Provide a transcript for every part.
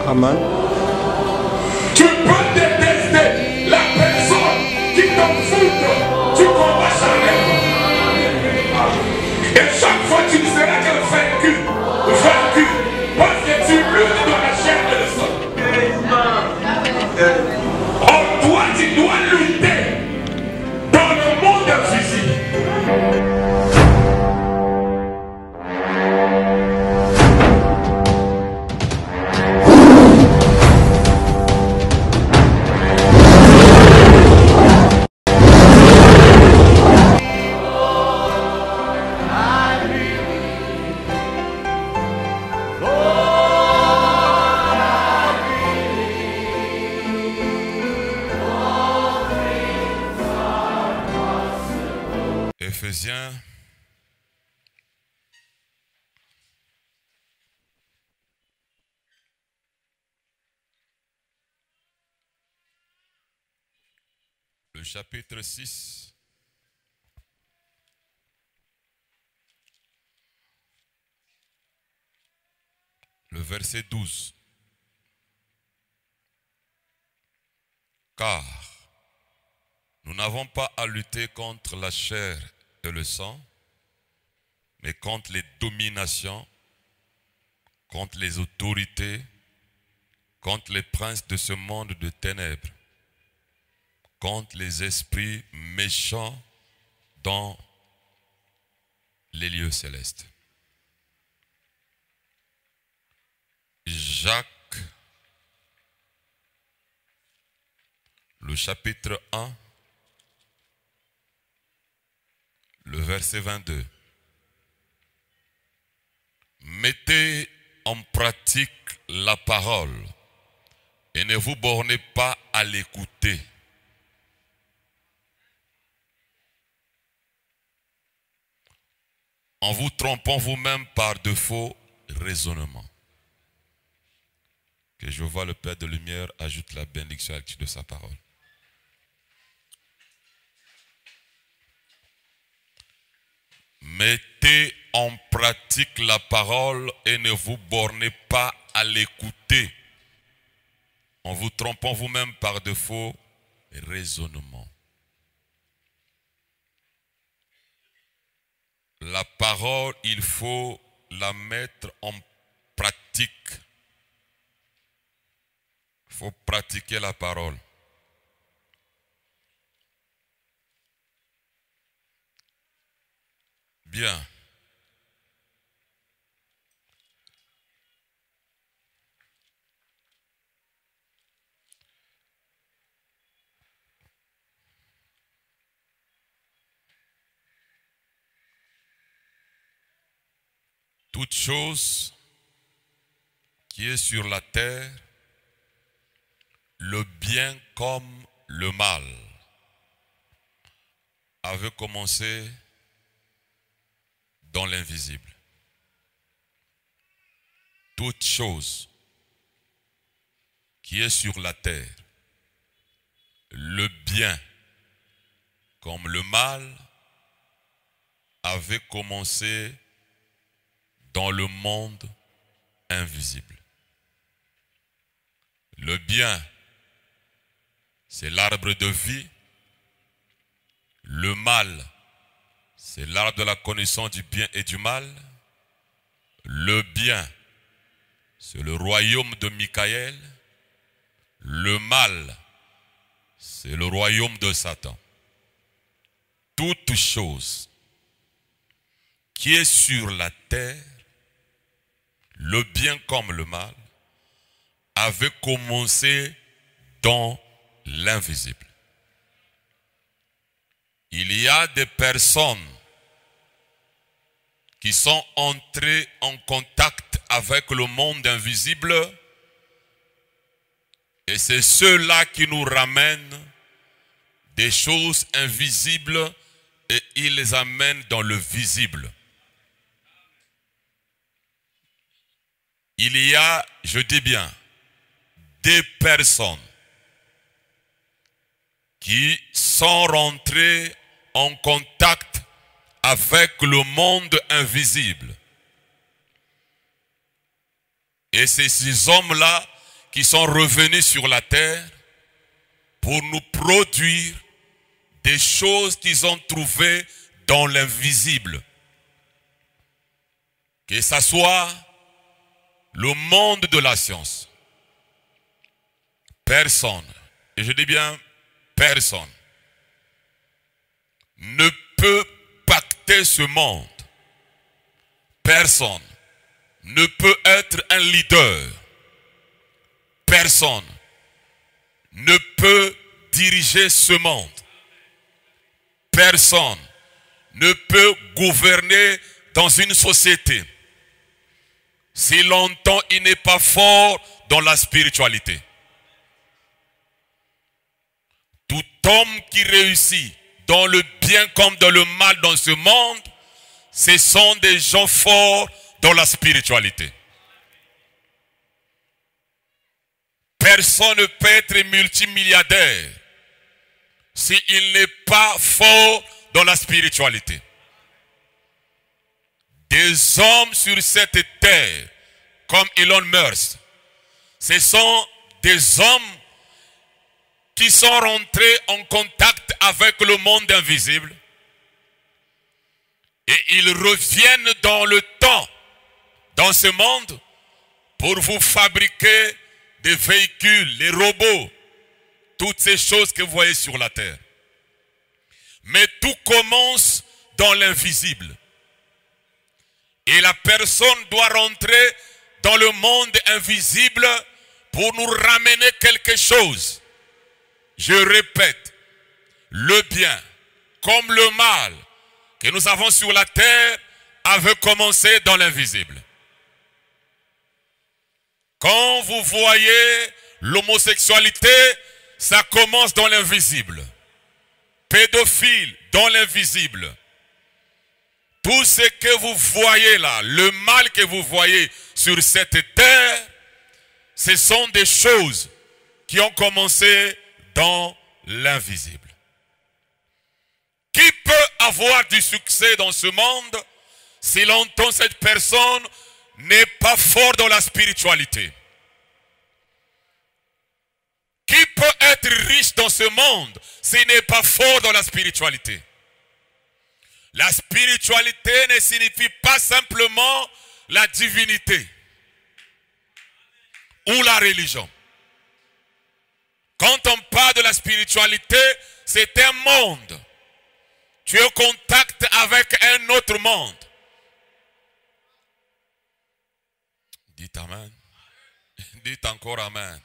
Amen. Tu peux détester la personne qui t'envoûte. Tu combats sa règle. Et chaque fois tu diras qu'elle vaincu. Parce que tu luttes dans la chair et le sang. Oh, toi, tu dois lutter dans le monde invisible. Éphésiens le chapitre 6 le verset 12. Car nous n'avons pas à lutter contre la chair et le sang, mais contre les dominations, contre les autorités, contre les princes de ce monde de ténèbres, contre les esprits méchants dans les lieux célestes. Jacques, le chapitre 1, le verset 22. Mettez en pratique la parole et ne vous bornez pas à l'écouter. En vous trompant vous-même par de faux raisonnements. Que je vois le Père de lumière ajoute la bénédiction à l'actu de sa parole. Mettez en pratique la parole et ne vous bornez pas à l'écouter, en vous trompant vous-même par de faux raisonnements. La parole, il faut la mettre en pratique. Il faut pratiquer la parole. Bien. Toute chose qui est sur la terre, le bien comme le mal, avait commencé dans l'invisible. Toute chose qui est sur la terre, le bien comme le mal, avait commencé dans le monde invisible. Le bien, c'est l'arbre de vie. Le mal, c'est l'arbre de la connaissance du bien et du mal. Le bien, c'est le royaume de Michaël. Le mal, c'est le royaume de Satan. Toute chose qui est sur la terre, le bien comme le mal, avait commencé dans l'invisible. Il y a des personnes qui sont entrées en contact avec le monde invisible et c'est ceux-là qui nous ramènent des choses invisibles et ils les amènent dans le visible. Il y a, je dis bien, des personnes qui sont rentrées en contact avec le monde invisible. Et c'est ces hommes-là qui sont revenus sur la terre pour nous produire des choses qu'ils ont trouvées dans l'invisible. Que ce soit le monde de la science. Personne, et je dis bien personne, ne peut pacter ce monde. Personne ne peut être un leader. Personne ne peut diriger ce monde. Personne ne peut gouverner dans une société si longtemps il n'est pas fort dans la spiritualité. Tout homme qui réussit dans le bien comme dans le mal dans ce monde, ce sont des gens forts dans la spiritualité. Personne ne peut être multimilliardaire s'il n'est pas fort dans la spiritualité. Des hommes sur cette terre, comme Elon Musk, ce sont des hommes qui sont rentrés en contact avec le monde invisible et ils reviennent dans le temps, dans ce monde, pour vous fabriquer des véhicules, les robots, toutes ces choses que vous voyez sur la terre. Mais tout commence dans l'invisible. Et la personne doit rentrer dans le monde invisible pour nous ramener quelque chose. Je répète, le bien comme le mal que nous avons sur la terre avait commencé dans l'invisible. Quand vous voyez l'homosexualité, ça commence dans l'invisible. Pédophile, dans l'invisible. Tout ce que vous voyez là, le mal que vous voyez sur cette terre, ce sont des choses qui ont commencé dans l'invisible. Qui peut avoir du succès dans ce monde si longtemps cette personne n'est pas fort dans la spiritualité? Qui peut être riche dans ce monde s'il n'est pas fort dans la spiritualité? La spiritualité ne signifie pas simplement la divinité ou la religion. Quand on parle de la spiritualité, c'est un monde. Tu es en contact avec un autre monde. Dites Amen. Dites encore Amen.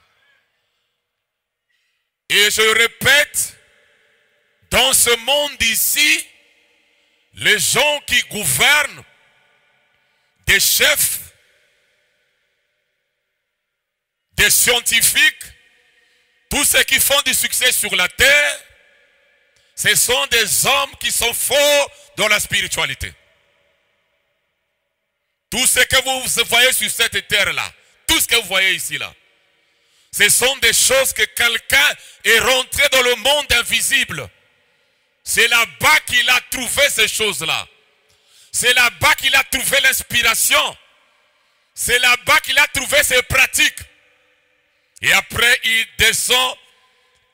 Et je répète, dans ce monde ici, les gens qui gouvernent, des chefs, des scientifiques, tous ceux qui font du succès sur la terre, ce sont des hommes qui sont forts dans la spiritualité. Tout ce que vous voyez sur cette terre-là, tout ce que vous voyez ici-là, ce sont des choses que quelqu'un est rentré dans le monde invisible. C'est là-bas qu'il a trouvé ces choses-là. C'est là-bas qu'il a trouvé l'inspiration. C'est là-bas qu'il a trouvé ses pratiques. Et après, il descend,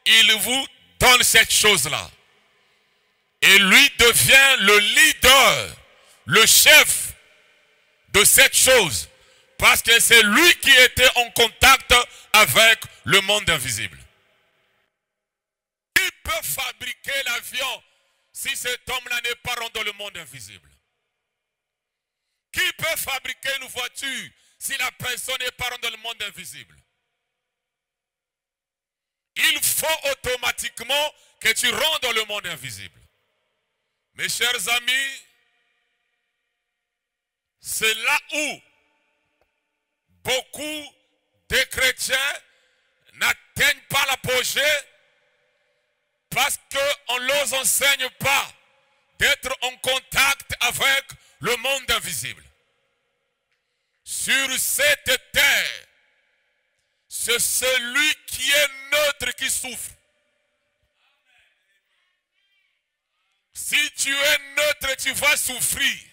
il vous donne cette chose-là. Et lui devient le leader, le chef de cette chose. Parce que c'est lui qui était en contact avec le monde invisible. Qui peut fabriquer l'avion si cet homme-là n'est pas rentré dans le monde invisible? Qui peut fabriquer une voiture si la personne n'est pas rentrée dans le monde invisible? Il faut automatiquement que tu rentres dans le monde invisible. Mes chers amis, c'est là où beaucoup de chrétiens n'atteignent pas l'apogée parce qu'on ne leur enseigne pas d'être en contact avec le monde invisible. Sur cette terre, c'est celui qui est neutre qui souffre. Si tu es neutre, tu vas souffrir.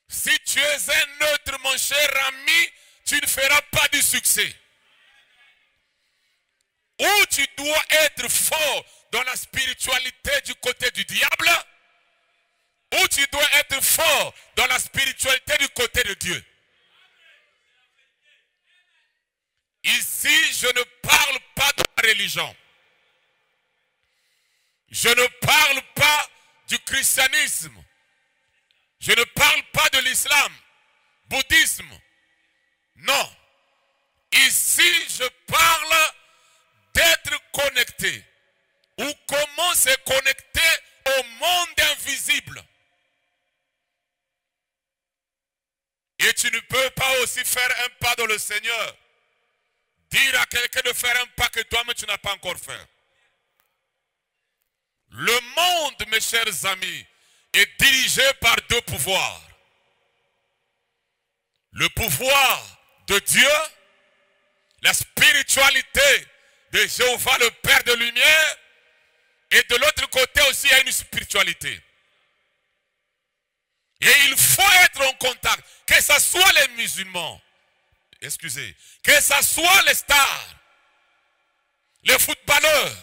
Si tu es un neutre, mon cher ami, tu ne feras pas du succès. Ou tu dois être fort dans la spiritualité du côté du diable, ou tu dois être fort dans la spiritualité du côté de Dieu. Ici, je ne parle pas de la religion. Je ne parle pas du christianisme. Je ne parle pas de l'islam, bouddhisme. Non. Ici, je parle d'être connecté. Ou comment se connecter au monde invisible. Et tu ne peux pas aussi faire un pas dans le Seigneur. Dire à quelqu'un de faire un pas que toi-même tu n'as pas encore fait. Le monde, mes chers amis, est dirigé par deux pouvoirs. Le pouvoir de Dieu, la spiritualité de Jéhovah, le Père de lumière, et de l'autre côté aussi il y a une spiritualité. Et il faut être en contact, que ce soit les musulmans, excusez, que ce soit les stars, les footballeurs,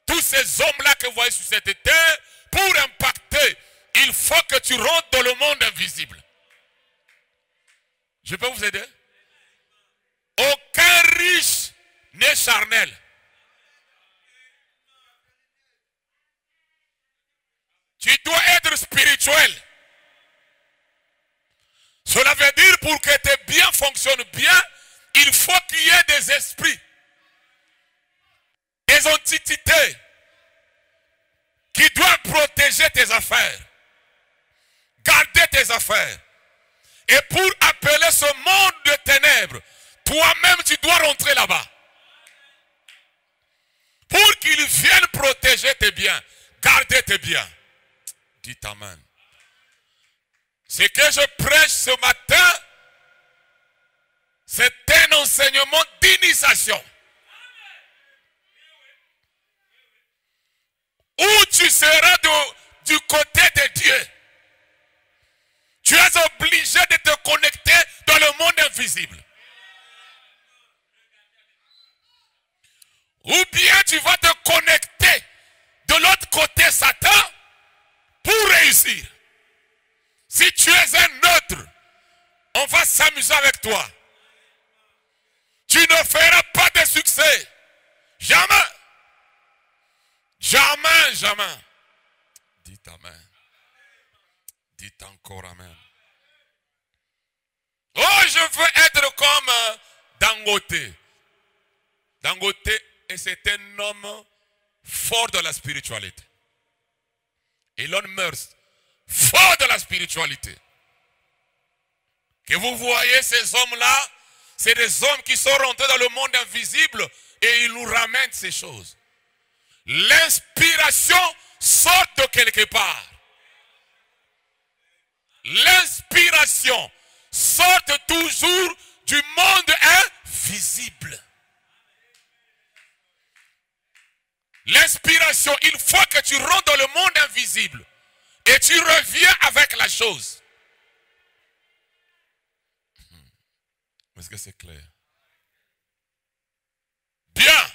tous ces hommes-là que vous voyez sur cette terre, pour impacter, il faut que tu rentres dans le monde invisible. Je peux vous aider? Aucun riche n'est charnel. Tu dois être spirituel. Cela veut dire pour que tes biens fonctionnent bien, il faut qu'il y ait des esprits, des entités qui doivent protéger tes affaires, garder tes affaires. Et pour appeler ce monde de ténèbres, toi-même tu dois rentrer là-bas. Pour qu'ils viennent protéger tes biens, garder tes biens. Dites Amen. Ce que je prêche ce matin, c'est un enseignement d'initiation. Où tu seras du côté de Dieu. Tu es obligé de te connecter dans le monde invisible. Ou bien tu vas te connecter de l'autre côté Satan pour réussir. Si tu es un neutre, on va s'amuser avec toi. Tu ne feras pas de succès. Jamais. Jamais, jamais. Dites Amen. Dites encore Amen. Oh, je veux être comme Dangote. Dangote, c'est un homme fort de la spiritualité. Elon Musk, fort de la spiritualité. Que vous voyez ces hommes-là, c'est des hommes qui sont rentrés dans le monde invisible et ils nous ramènent ces choses. L'inspiration sort de quelque part. L'inspiration sort toujours du monde invisible. L'inspiration, il faut que tu rentres dans le monde invisible et tu reviens avec la chose. Est-ce que c'est clair? Bien.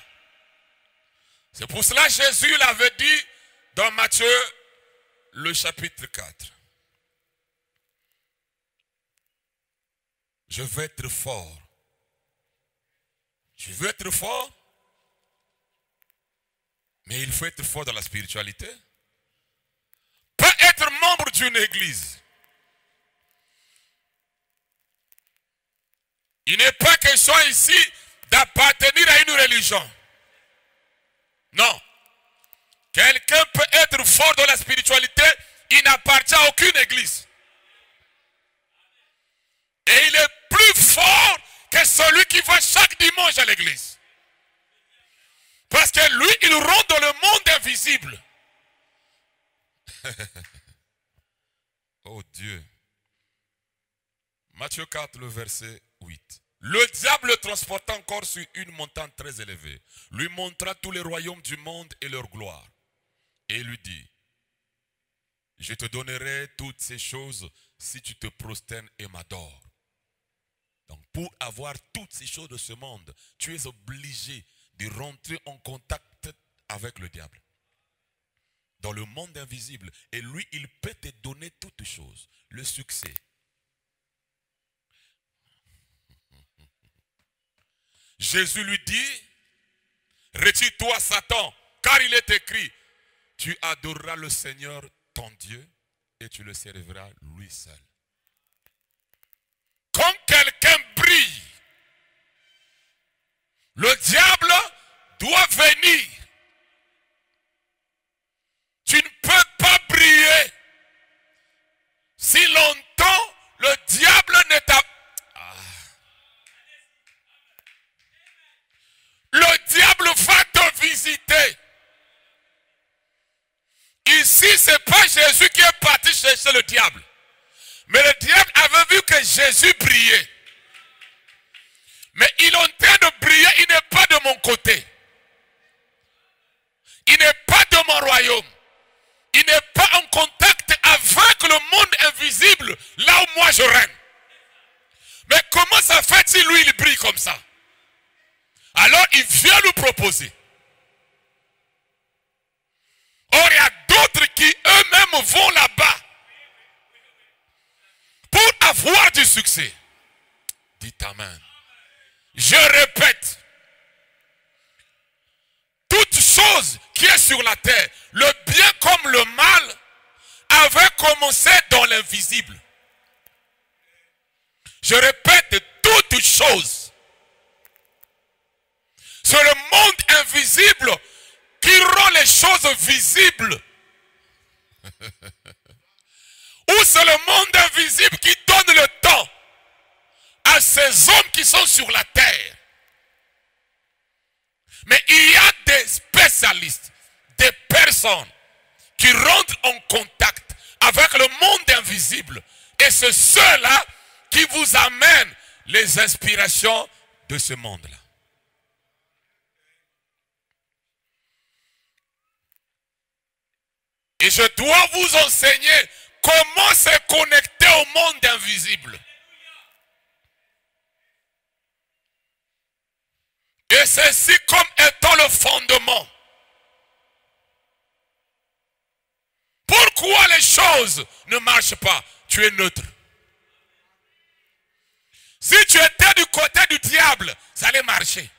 C'est pour cela que Jésus l'avait dit dans Matthieu, le chapitre 4. Je veux être fort. Tu veux être fort? Mais il faut être fort dans la spiritualité. Pas être membre d'une église. Il n'est pas question ici d'appartenir à une religion. Non. Quelqu'un peut être fort dans la spiritualité, il n'appartient à aucune église. Et il est plus fort que celui qui va chaque dimanche à l'église. Parce que lui, il rentre dans le monde invisible. Oh Dieu. Matthieu 4, le verset 8. Le diable le transporta encore sur une montagne très élevée, lui montra tous les royaumes du monde et leur gloire. Et lui dit, je te donnerai toutes ces choses si tu te prosternes et m'adores. Donc pour avoir toutes ces choses de ce monde, tu es obligé de rentrer en contact avec le diable. Dans le monde invisible. Et lui, il peut te donner toutes choses. Le succès. Jésus lui dit, retire-toi Satan, car il est écrit, tu adoreras le Seigneur ton Dieu et tu le serviras lui seul. Quand quelqu'un brille, le diable doit venir. Tu ne peux pas briller si longtemps le diable ne t'a... Le diable va te visiter. Ici, ce n'est pas Jésus qui est parti chercher le diable. Mais le diable avait vu que Jésus brillait. Mais il est en train de briller, il n'est pas de mon côté. Il n'est pas de mon royaume. Il n'est pas en contact avec le monde invisible, là où moi je règne. Mais comment ça fait si lui il brille comme ça? Alors il vient nous proposer. Or il y a d'autres qui eux-mêmes vont là-bas pour avoir du succès. Dites Amen. Je répète. Toute chose qui est sur la terre, le bien comme le mal, avait commencé dans l'invisible. Je répète, toute chose. C'est le monde invisible qui rend les choses visibles. Ou c'est le monde invisible qui donne le temps à ces hommes qui sont sur la terre. Mais il y a des spécialistes, des personnes qui rentrent en contact avec le monde invisible. Et c'est ceux-là qui vous amènent les inspirations de ce monde-là. Et je dois vous enseigner comment se connecter au monde invisible. Et ceci comme étant le fondement. Pourquoi les choses ne marchent pas? Tu es neutre. Si tu étais du côté du diable, ça allait marcher.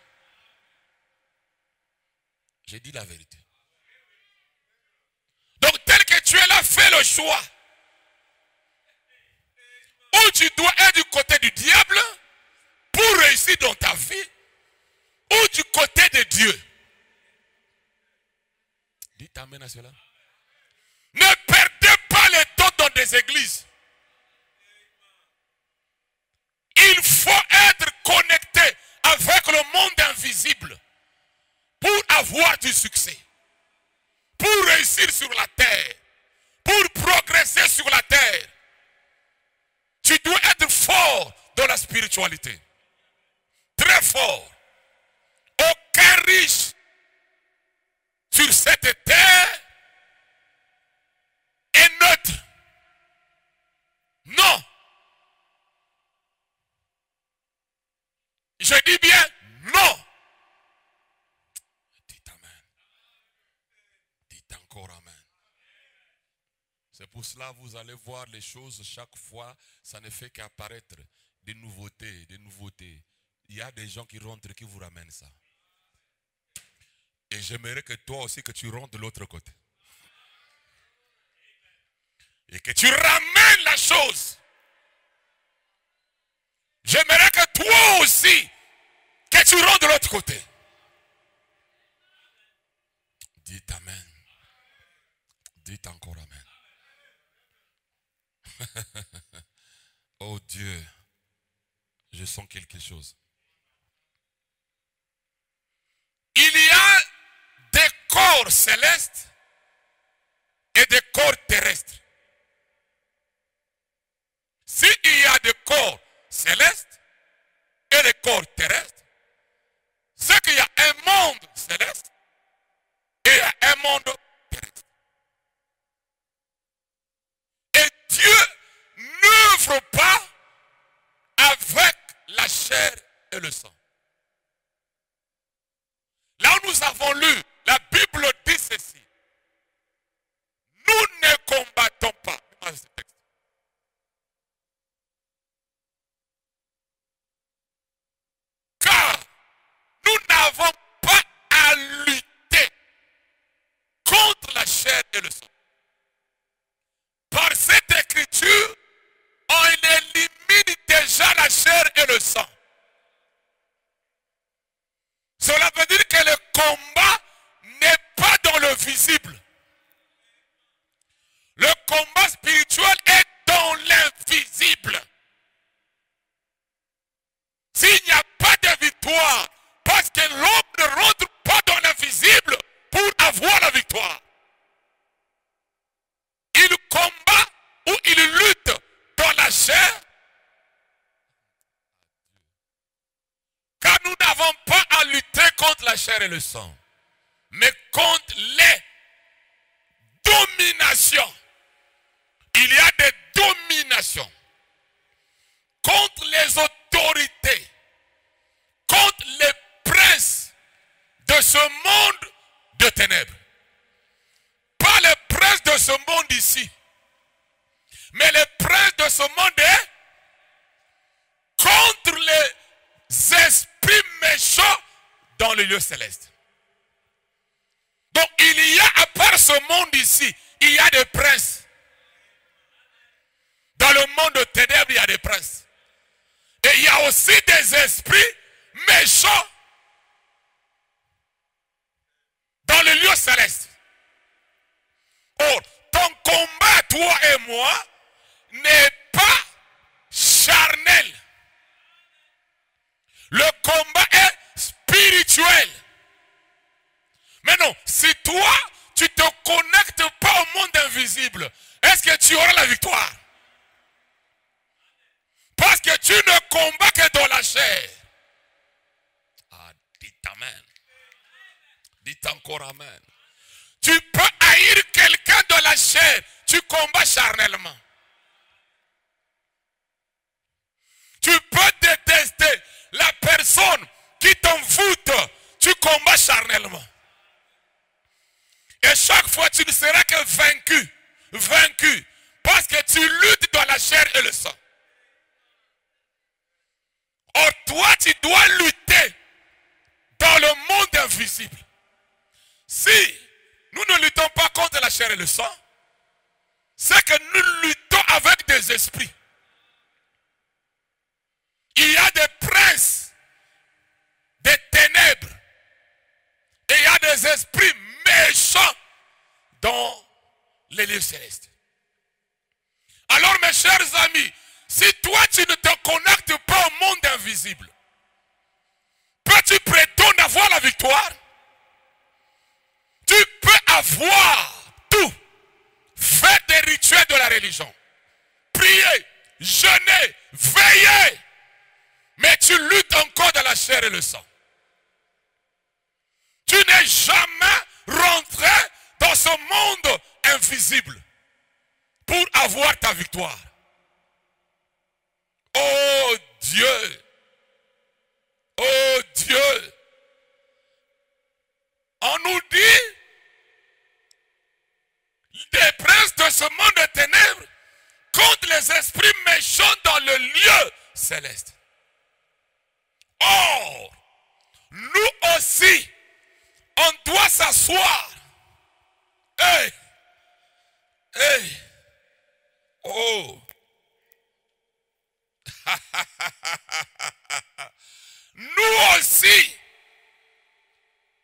J'ai dit la vérité. Donc tel que tu es là, fais le choix. Ou tu dois être du côté du diable pour réussir dans ta vie, ou du côté de Dieu. Dites amen à cela. Ne perdez pas le temps dans des églises. Il faut être connecté avec le monde invisible pour avoir du succès, pour réussir sur la terre, pour progresser sur la terre. Tu dois être fort dans la spiritualité. Très fort. Aucun riche sur cette terre est neutre. Non. Je dis bien non. Dites amen. Dites encore amen. C'est pour cela que vous allez voir les choses chaque fois, ça ne fait qu'apparaître des nouveautés, des nouveautés. Il y a des gens qui rentrent, qui vous ramènent ça. Et j'aimerais que toi aussi, que tu rentres de l'autre côté. Et que tu ramènes la chose. J'aimerais que toi aussi, que tu rentres de l'autre côté. Dites amen. Dites encore amen. Oh Dieu, je sens quelque chose. Il y a des corps célestes et des corps terrestres. S'il y a des corps célestes et des corps terrestres, c'est qu'il y a un monde céleste et il y a un monde terrestre. Et Dieu n'œuvre pas avec la chair et le sang. Là où nous avons lu, la Bible dit ceci. Nous ne combattons pas. Car nous n'avons pas à lutter contre la chair et le sang. Par cette écriture, on élimine déjà la chair et le sang. Cela veut dire que le combat n'est pas dans le visible. Le combat spirituel est dans l'invisible. S'il n'y a pas de victoire, parce que l'homme ne rentre pas dans l'invisible pour avoir la victoire. Il combat ou il lutte dans la chair. Car nous n'avons pas à lutter contre la chair et le sang, mais contre les dominations. Il y a des dominations contre les autorités, contre les princes de ce monde de ténèbres. Pas les princes de ce monde ici, mais les princes de ce monde est contre les esprits méchants dans le lieu céleste. Donc il y a, à part ce monde ici, il y a des princes. Dans le monde de ténèbres, il y a des princes. Et il y a aussi des esprits méchants dans le lieu céleste. Or, ton combat, toi et moi, n'est pas charnel. Le combat est spirituel. Mais non, si toi, tu ne te connectes pas au monde invisible, est-ce que tu auras la victoire? Parce que tu ne combats que dans la chair. Ah, dites amen. Dites encore amen. Tu peux haïr quelqu'un dans la chair. Tu combats charnellement. Tu peux détester la personne qui t'envoûte. Tu combats charnellement. Et chaque fois, tu ne seras que vaincu. Vaincu. Parce que tu luttes dans la chair et le sang. Or, toi, tu dois lutter dans le monde invisible. Si nous ne luttons pas contre la chair et le sang, c'est que nous luttons avec des esprits. Il y a des princes, des ténèbres, et il y a des esprits méchants dans les lieux célestes. Alors, mes chers amis, si toi tu ne te connectes pas au monde invisible, peux-tu prétendre avoir la victoire? Tu peux avoir tout. Faire des rituels de la religion. Prier, jeûner, veiller. Mais tu luttes encore dans la chair et le sang. Tu n'es jamais rentré dans ce monde invisible pour avoir ta victoire. Oh Dieu, oh Dieu, on nous dit des princes de ce monde de ténèbres contre les esprits méchants dans le lieu céleste. Or, nous aussi, on doit s'asseoir. Hey, hey, oh. Nous aussi,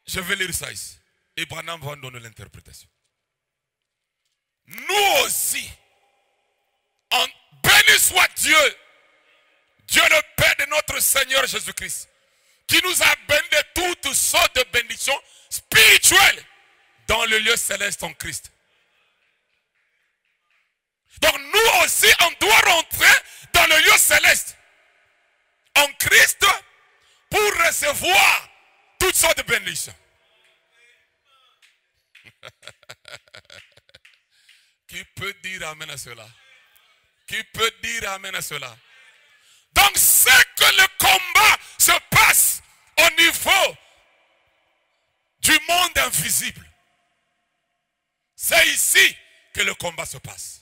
je vais lire ça ici. Et Branham va donner l'interprétation. Nous aussi, béni soit Dieu, Dieu le Père de notre Seigneur Jésus-Christ, qui nous a bénis de toutes sortes de bénédictions spirituelles dans le lieu céleste en Christ. Donc nous aussi, on doit rentrer dans le lieu céleste en Christ pour recevoir toutes sortes de bénédictions. Qui peut dire amen à cela? Qui peut dire amen à cela? Donc c'est que le combat niveau du monde invisible. C'est ici que le combat se passe.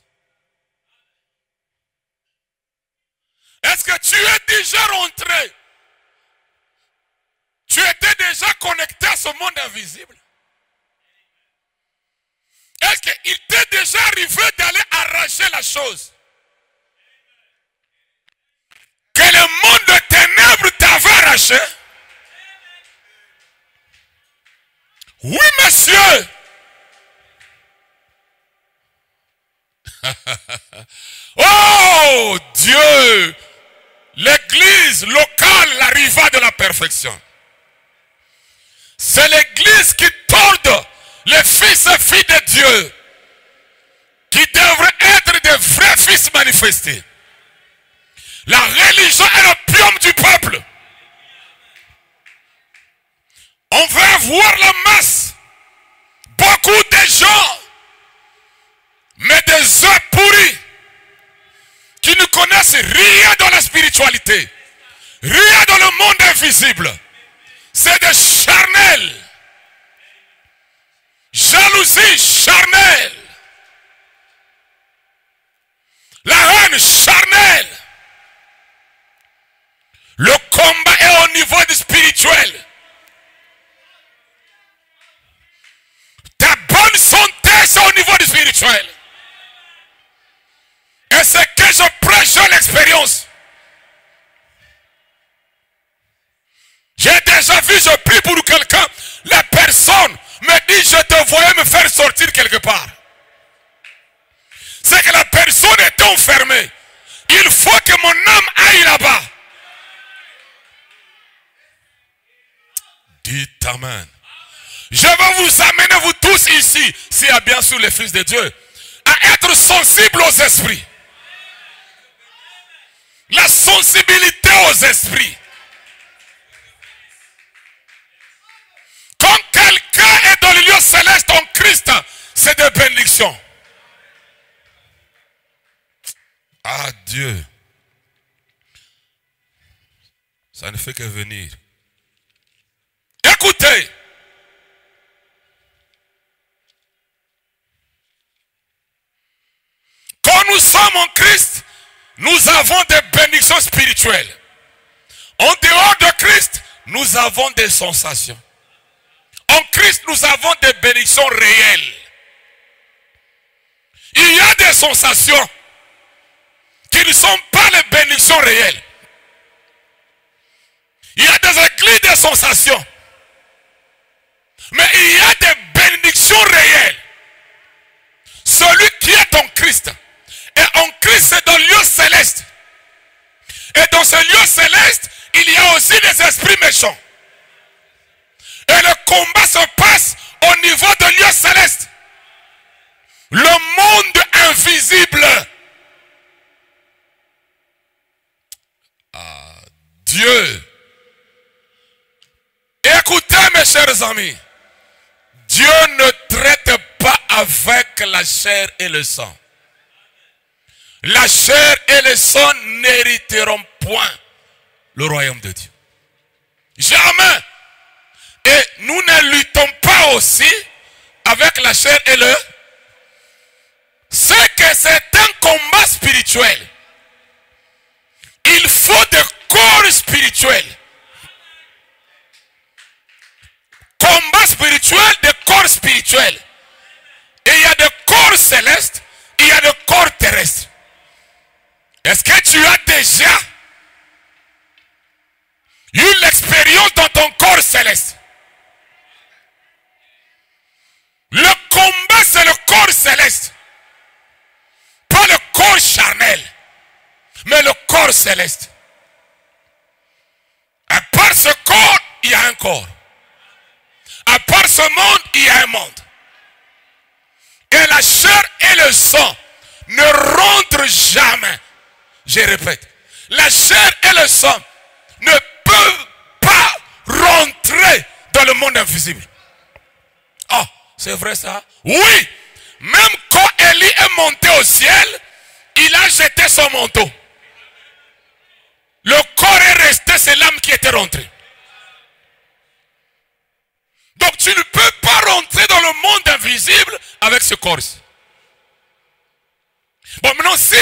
Est-ce que tu es déjà rentré? Tu étais déjà connecté à ce monde invisible? Est-ce qu'il t'est déjà arrivé d'aller arracher la chose que le monde de ténèbres t'avait arraché? Oui, monsieur. Oh Dieu, l'église locale arriva de la perfection. C'est l'église qui porte les fils et filles de Dieu, qui devraient être des vrais fils manifestés. La religion est l'opium du peuple. On veut avoir la masse, beaucoup de gens, mais des œufs pourris, qui ne connaissent rien dans la spiritualité, rien dans le monde invisible. C'est des charnels. Jalousie charnelle. La haine charnelle. Le combat est au niveau du spirituel. Ta bonne santé, c'est au niveau du spirituel. Et c'est que je prêche l'expérience. J'ai déjà vu, je prie pour quelqu'un, la personne me dit, je te voyais me faire sortir quelque part. C'est que la personne est enfermée. Il faut que mon âme aille là-bas. Dites Amen. Je vais vous amener, vous tous ici, s'il y a bien sûr les fils de Dieu, à être sensibles aux esprits. La sensibilité aux esprits. Quand quelqu'un est dans le lieu céleste en Christ, c'est de bénédiction. Ah Dieu. Ça ne fait que venir. Écoutez. Quand nous sommes en Christ, nous avons des bénédictions spirituelles. En dehors de Christ, nous avons des sensations. En Christ, nous avons des bénédictions réelles. Il y a des sensations qui ne sont pas les bénédictions réelles. Il y a des éclats de sensations. Mais il y a des bénédictions réelles. Celui qui est en Christ. Et en Christ, c'est dans le lieu céleste. Et dans ce lieu céleste, il y a aussi des esprits méchants. Et le combat se passe au niveau de lieu céleste. Le monde invisible. Ah, Dieu. Écoutez mes chers amis. Dieu ne traite pas avec la chair et le sang. La chair et le sang n'hériteront point le royaume de Dieu. Jamais. Et nous ne luttons pas aussi avec la chair et le... C'est que c'est un combat spirituel. Il faut des corps spirituels. Combat spirituel, des corps spirituels. Et il y a des corps célestes, il y a des corps terrestres. Est-ce que tu as déjà eu l'expérience dans ton corps céleste? Le combat, c'est le corps céleste. Pas le corps charnel, mais le corps céleste. À part ce corps, il y a un corps. À part ce monde, il y a un monde. Et la chair et le sang ne rentrent jamais. Je répète, la chair et le sang ne peuvent pas rentrer dans le monde invisible. Oh, c'est vrai ça? Oui, même quand Élie est monté au ciel, il a jeté son manteau. Le corps est resté, c'est l'âme qui était rentrée. avec ce corps. Bon, maintenant, si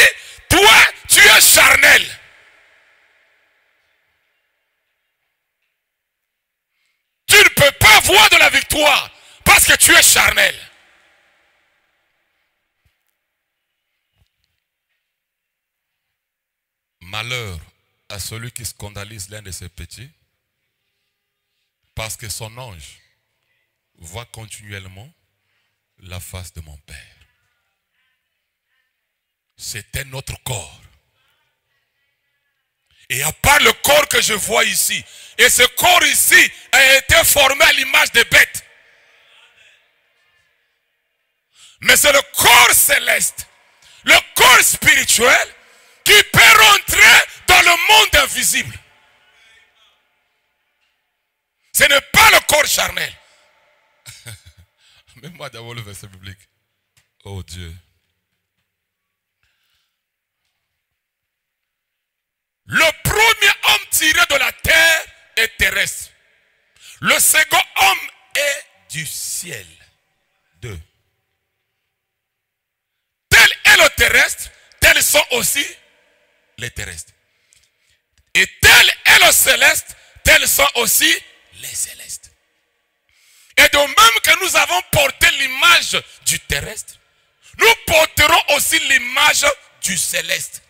toi, tu es charnel, tu ne peux pas voir de la victoire parce que tu es charnel. Malheur à celui qui scandalise l'un de ses petits, parce que son ange voit continuellement la face de mon Père. C'était notre corps. Et à part le corps que je vois ici, et ce corps ici a été formé à l'image des bêtes. Mais c'est le corps céleste, le corps spirituel qui peut rentrer dans le monde invisible. Ce n'est pas le corps charnel. Mets-moi d'abord le verset biblique. Oh Dieu. Le premier homme tiré de la terre est terrestre. Le second homme est du ciel. 2. Tel est le terrestre, tels sont aussi les terrestres. Et tel est le céleste, tels sont aussi les célestes. Et de même que nous avons porté l'image du terrestre, nous porterons aussi l'image du céleste.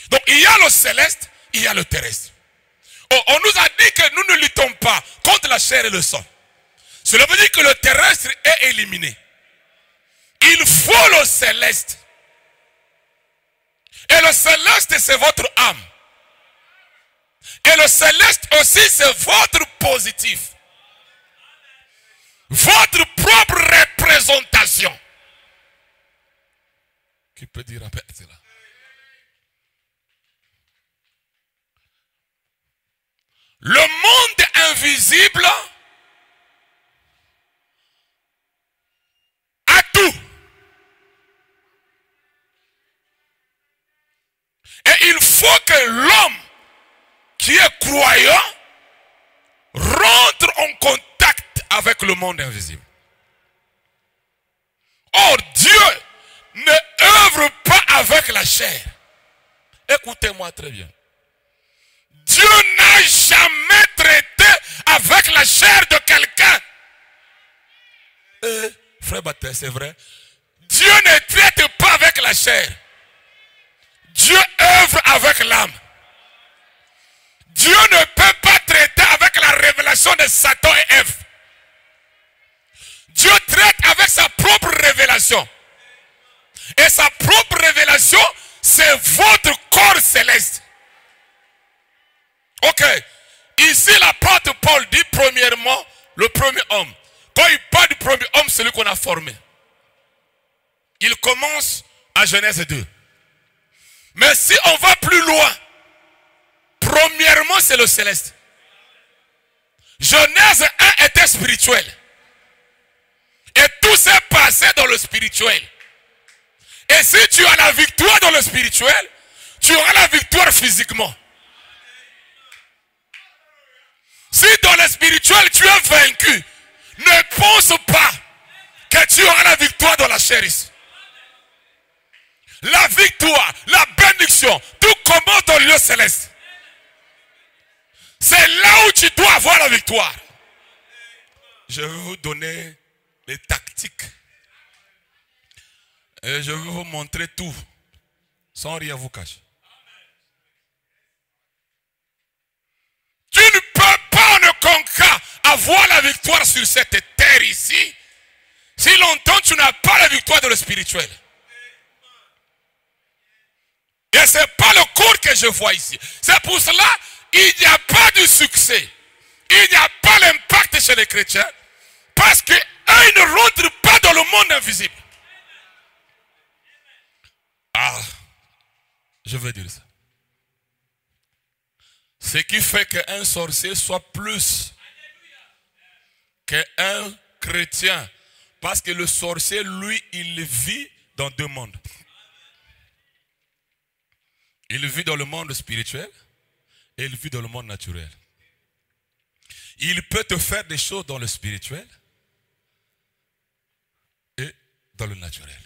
Donc il y a le céleste, il y a le terrestre. On nous a dit que nous ne luttons pas contre la chair et le sang. Cela veut dire que le terrestre est éliminé. Il faut le céleste. Et le céleste, c'est votre âme. Et le céleste aussi, c'est votre positif. Votre propre représentation. Qui peut dire après cela? Le monde invisible a tout. Et il faut que l'homme qui est croyant rentre en contact avec le monde invisible. Or, Dieu ne œuvre pas avec la chair. Écoutez-moi très bien. Dieu n'a jamais traité avec la chair de quelqu'un. Frère Baptiste, c'est vrai. Dieu ne traite pas avec la chair. Dieu œuvre avec l'âme. Dieu ne peut pas traiter avec la révélation de Satan et Ève. Dieu traite avec sa propre révélation. Et sa propre révélation, c'est votre corps céleste. Ok. Ici, l'apôtre Paul dit premièrement, le premier homme. Quand il parle du premier homme, c'est celui qu'on a formé. Il commence à Genèse 2. Mais si on va plus loin, premièrement, c'est le céleste. Genèse 1 était spirituel. Et tout s'est passé dans le spirituel. Et si tu as la victoire dans le spirituel, tu auras la victoire physiquement. Si dans le spirituel tu es vaincu, ne pense pas que tu auras la victoire dans la chair ici. La victoire, la bénédiction, tout commence dans le lieu céleste. C'est là où tu dois avoir la victoire. Je vais vous donner les tactiques. Et je vais vous montrer tout, sans rien vous cacher. Tu ne peux pas en aucun cas avoir la victoire sur cette terre ici, si longtemps tu n'as pas la victoire de le spirituel. Et ce n'est pas le corps que je vois ici. C'est pour cela qu'il n'y a pas de succès. Il n'y a pas l'impact chez les chrétiens. Parce qu'eux ne rentrent pas dans le monde invisible. Ah, je veux dire ça. Ce qui fait qu'un sorcier soit plus qu'un chrétien. Parce que le sorcier, lui, il vit dans deux mondes. Il vit dans le monde spirituel et il vit dans le monde naturel. Il peut te faire des choses dans le spirituel dans le naturel.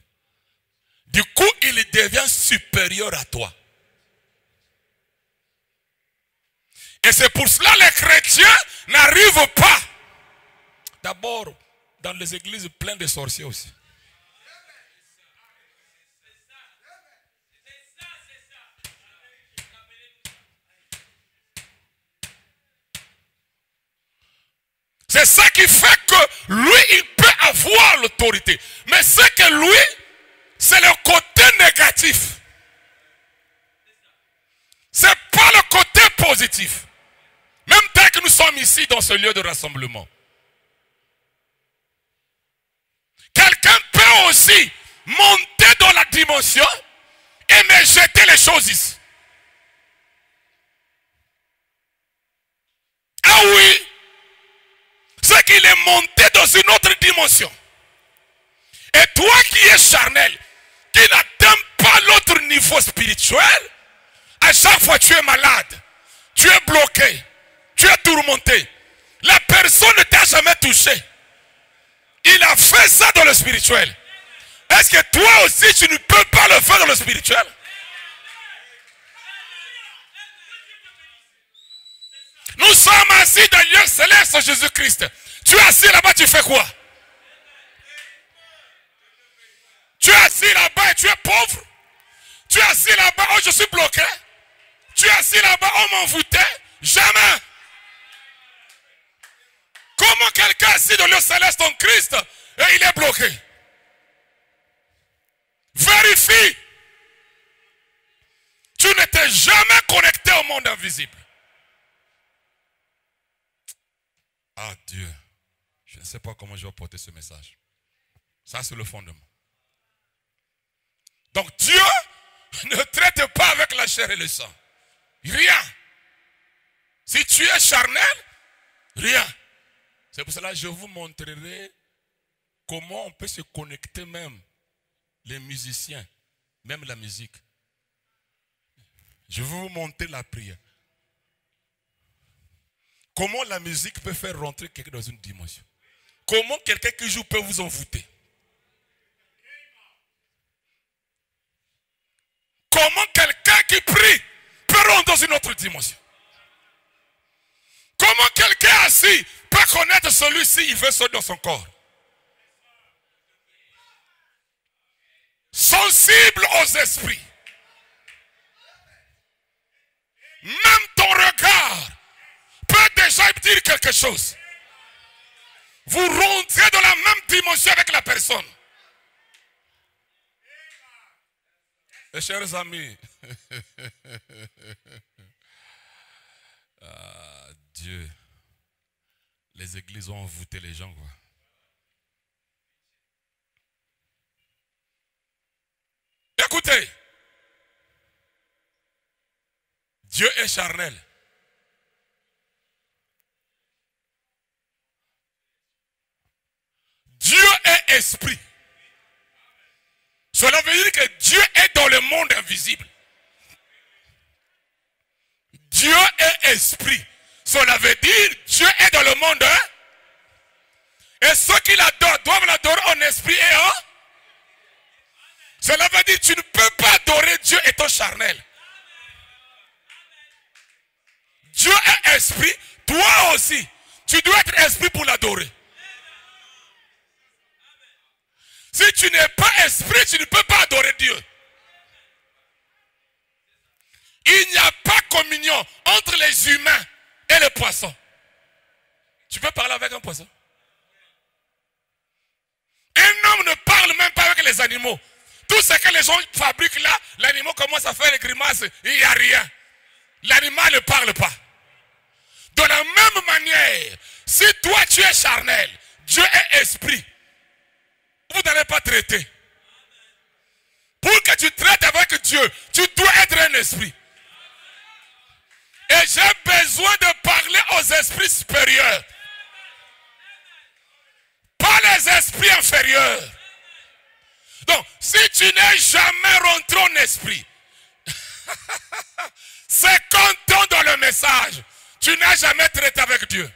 Du coup, il devient supérieur à toi. Et c'est pour cela que les chrétiens n'arrivent pas. D'abord, dans les églises pleines de sorciers aussi. C'est ça qui fait que lui, il peut avoir l'autorité. Mais c'est que lui, c'est le côté négatif. C'est pas le côté positif. Même tel que nous sommes ici dans ce lieu de rassemblement. Quelqu'un peut aussi monter dans la dimension et me jeter les choses ici. Ah oui, c'est qu'il est monté dans une autre dimension. Et toi qui es charnel, qui n'atteins pas l'autre niveau spirituel, à chaque fois tu es malade, tu es bloqué, tu es tourmenté. La personne ne t'a jamais touché. Il a fait ça dans le spirituel. Est-ce que toi aussi tu ne peux pas le faire dans le spirituel? Nous sommes assis dans le lieu céleste Jésus-Christ. Tu es assis là-bas, tu fais quoi? Tu es assis là-bas et tu es pauvre. Tu es assis là-bas, oh je suis bloqué. Tu es assis là-bas, oh m'envoûtait. Jamais. Comment quelqu'un assis dans le lieu céleste en Christ et il est bloqué? Vérifie. Tu n'étais jamais connecté au monde invisible. Ah Dieu, je ne sais pas comment je vais porter ce message. Ça c'est le fondement. Donc Dieu ne traite pas avec la chair et le sang. Rien. Si tu es charnel, rien. C'est pour cela que je vous montrerai comment on peut se connecter même, les musiciens, même la musique. Je vais vous montrer la prière. Comment la musique peut faire rentrer quelqu'un dans une dimension. Comment quelqu'un qui joue peut vous envoûter. Comment quelqu'un qui prie peut rentrer dans une autre dimension. Comment quelqu'un assis peut connaître celui-ci, il veut sortir dans son corps. Sensible aux esprits. Même ton regard peut déjà dire quelque chose. Vous rentrez dans la même dimension avec la personne. Et chers amis, Dieu, les églises ont envoûté les gens, quoi. Écoutez, Dieu est charnel. Dieu est esprit. Cela veut dire que Dieu est dans le monde invisible. Dieu est esprit. Cela veut dire Dieu est dans le monde. Et ceux qui l'adorent doivent l'adorer en esprit et en. Cela veut dire que tu ne peux pas adorer Dieu étant charnel. Dieu est esprit. Toi aussi, tu dois être esprit pour l'adorer. Si tu n'es pas esprit, tu ne peux pas adorer Dieu. Il n'y a pas communion entre les humains et les poissons. Tu peux parler avec un poisson? Un homme ne parle même pas avec les animaux. Tout ce que les gens fabriquent là, l'animal commence à faire des grimaces, il n'y a rien. L'animal ne parle pas. De la même manière, si toi tu es charnel, Dieu est esprit. Vous n'allez pas traiter. Pour que tu traites avec Dieu, tu dois être un esprit. Et j'ai besoin de parler aux esprits supérieurs. Pas les esprits inférieurs. Donc, si tu n'es jamais rentré en esprit, 50 ans dans le message, tu n'as jamais traité avec Dieu.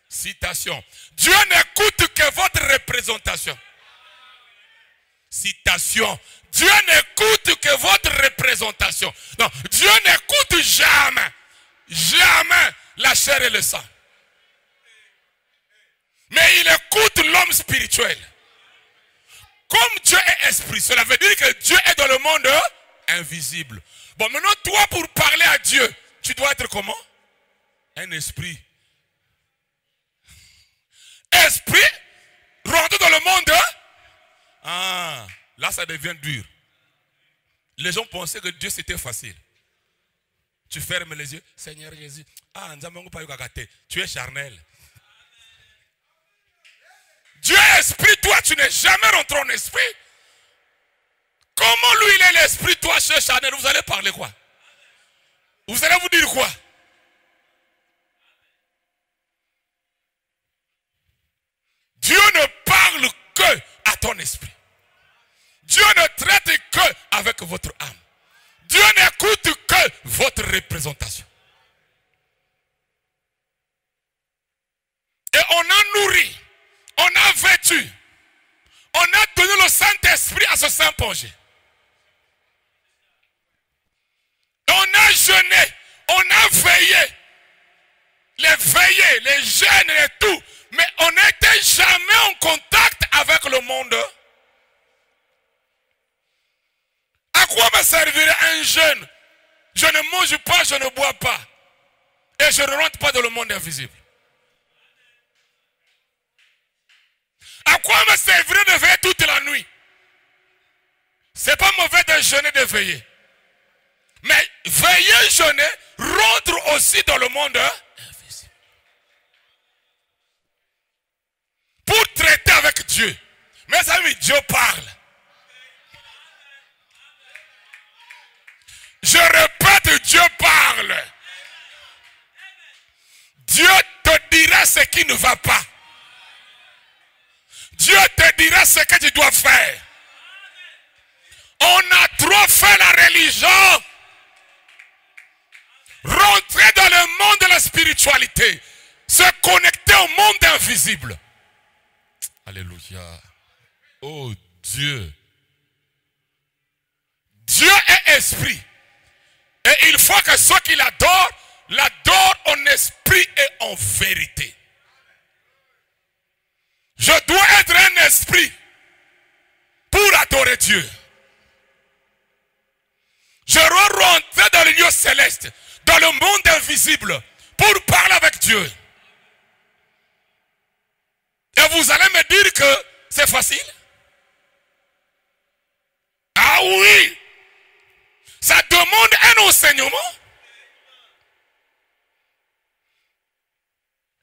Citation. Dieu n'écoute que votre représentation. citation. Dieu n'écoute que votre représentation. Non, Dieu n'écoute jamais, jamais la chair et le sang. Mais il écoute l'homme spirituel. Comme Dieu est esprit, cela veut dire que Dieu est dans le monde invisible. Bon, maintenant, toi, pour parler à Dieu, tu dois être comment? Un esprit. Esprit, rentre dans le monde. Ah, là, ça devient dur. Les gens pensaient que Dieu, c'était facile. Tu fermes les yeux. Seigneur Jésus. Ah, tu es charnel. Dieu est esprit, toi, tu n'es jamais rentré en esprit. Comment lui, il est l'esprit, toi, cher charnel? Vous allez parler quoi? Vous allez vous dire quoi? Dieu ne parle que à ton esprit. Dieu ne traite que avec votre âme. Dieu n'écoute que votre représentation. Et on a nourri, on a vêtu, on a donné le Saint-Esprit à ce Saint-Pongé. On a jeûné, on a veillé, les jeûnes et tout, mais on n'était jamais en contact avec le monde. À quoi me servirait un jeûne? Je ne mange pas, je ne bois pas, et je ne rentre pas dans le monde invisible. À quoi me servirait de veiller toute la nuit? C'est pas mauvais de jeûner, de veiller. Mais veiller, jeûner, rentre aussi dans le monde invisible. Pour traiter avec Dieu. Mes amis, Dieu parle. Je répète, Dieu parle. Dieu te dira ce qui ne va pas. Dieu te dira ce que tu dois faire. On a trop fait la religion. Rentrer dans le monde de la spiritualité. Se connecter au monde invisible. Alléluia. Oh Dieu. Dieu est esprit. Et il faut que ceux qui l'adorent en esprit et en vérité. Je dois être un esprit pour adorer Dieu. Je dois rentrer dans le lieu céleste, dans le monde invisible, pour parler avec Dieu. Et vous allez me dire que c'est facile? Ah oui! Ça demande un enseignement.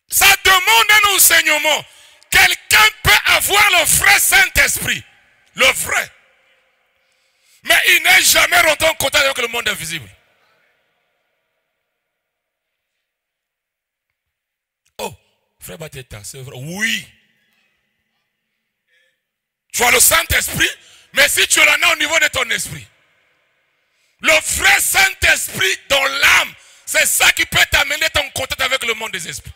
Ça demande un enseignement. Quelqu'un peut avoir le vrai Saint-Esprit. Le vrai. Mais il n'est jamais rentré en contact avec le monde invisible. Oh, frère Bateta, c'est vrai. Oui. Tu as le Saint-Esprit, mais si tu l'en as au niveau de ton esprit. Le vrai Saint-Esprit dans l'âme, c'est ça qui peut t'amener en contact avec le monde des esprits.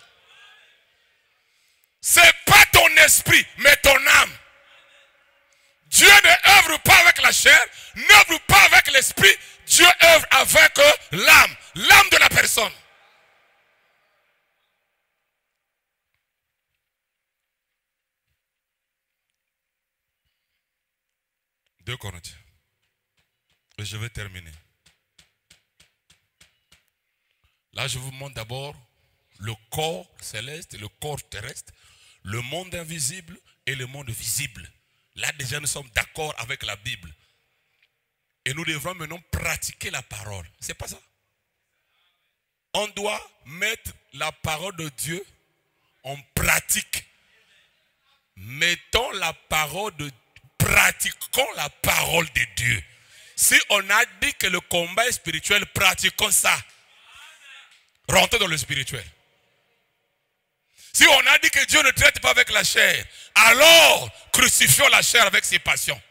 Ce n'est pas ton esprit, mais ton âme. Dieu ne œuvre pas avec la chair, n'œuvre pas avec l'esprit. Dieu œuvre avec l'âme, l'âme de la personne. Deux Corinthiens. Et je vais terminer. Là, je vous montre d'abord le corps céleste et le corps terrestre, le monde invisible et le monde visible. Là, déjà, nous sommes d'accord avec la Bible. Et nous devons maintenant pratiquer la parole. C'est pas ça? On doit mettre la parole de Dieu en pratique. Mettons la parole de Dieu. Pratiquons la parole de Dieu. Si on a dit que le combat est spirituel, pratiquons ça. Rentrez dans le spirituel. Si on a dit que Dieu ne traite pas avec la chair, alors crucifions la chair avec ses passions.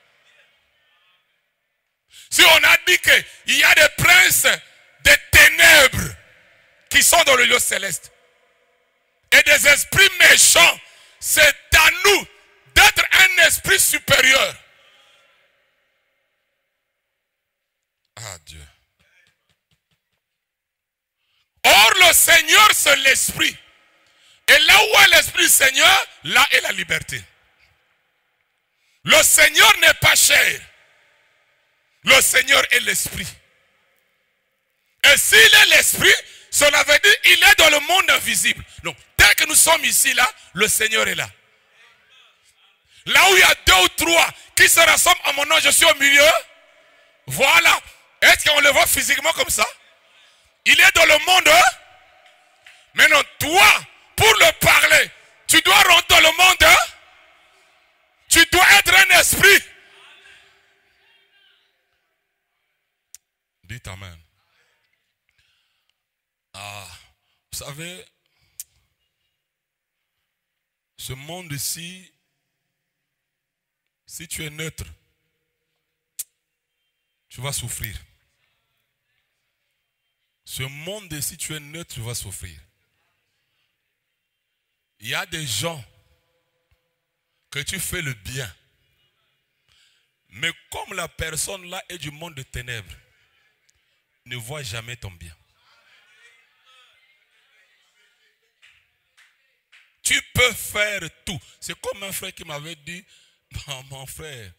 Si on a dit qu'il y a des princes des ténèbres qui sont dans le lieu céleste et des esprits méchants, c'est à nous d'être un esprit supérieur. Ah Dieu. Or, le Seigneur, c'est l'Esprit. Et là où est l'Esprit du Seigneur, là est la liberté. Le Seigneur n'est pas chair. Le Seigneur est l'Esprit. Et s'il est l'Esprit, cela veut dire qu'il est dans le monde invisible. Donc, tel que nous sommes ici, là, le Seigneur est là. Là où il y a 2 ou 3 qui se rassemblent en mon nom, je suis au milieu. Voilà. Est-ce qu'on le voit physiquement comme ça? Il est dans le monde. Maintenant, toi, pour le parler, tu dois rentrer dans le monde. Tu dois être un esprit. Dites Amen. Ah, vous savez, ce monde ici, si tu es neutre, tu vas souffrir. Ce monde ici, si tu es neutre, tu vas souffrir. Il y a des gens que tu fais le bien. Mais comme la personne là est du monde de ténèbres, ne voit jamais ton bien. Tu peux faire tout. C'est comme un frère qui m'avait dit, mon frère,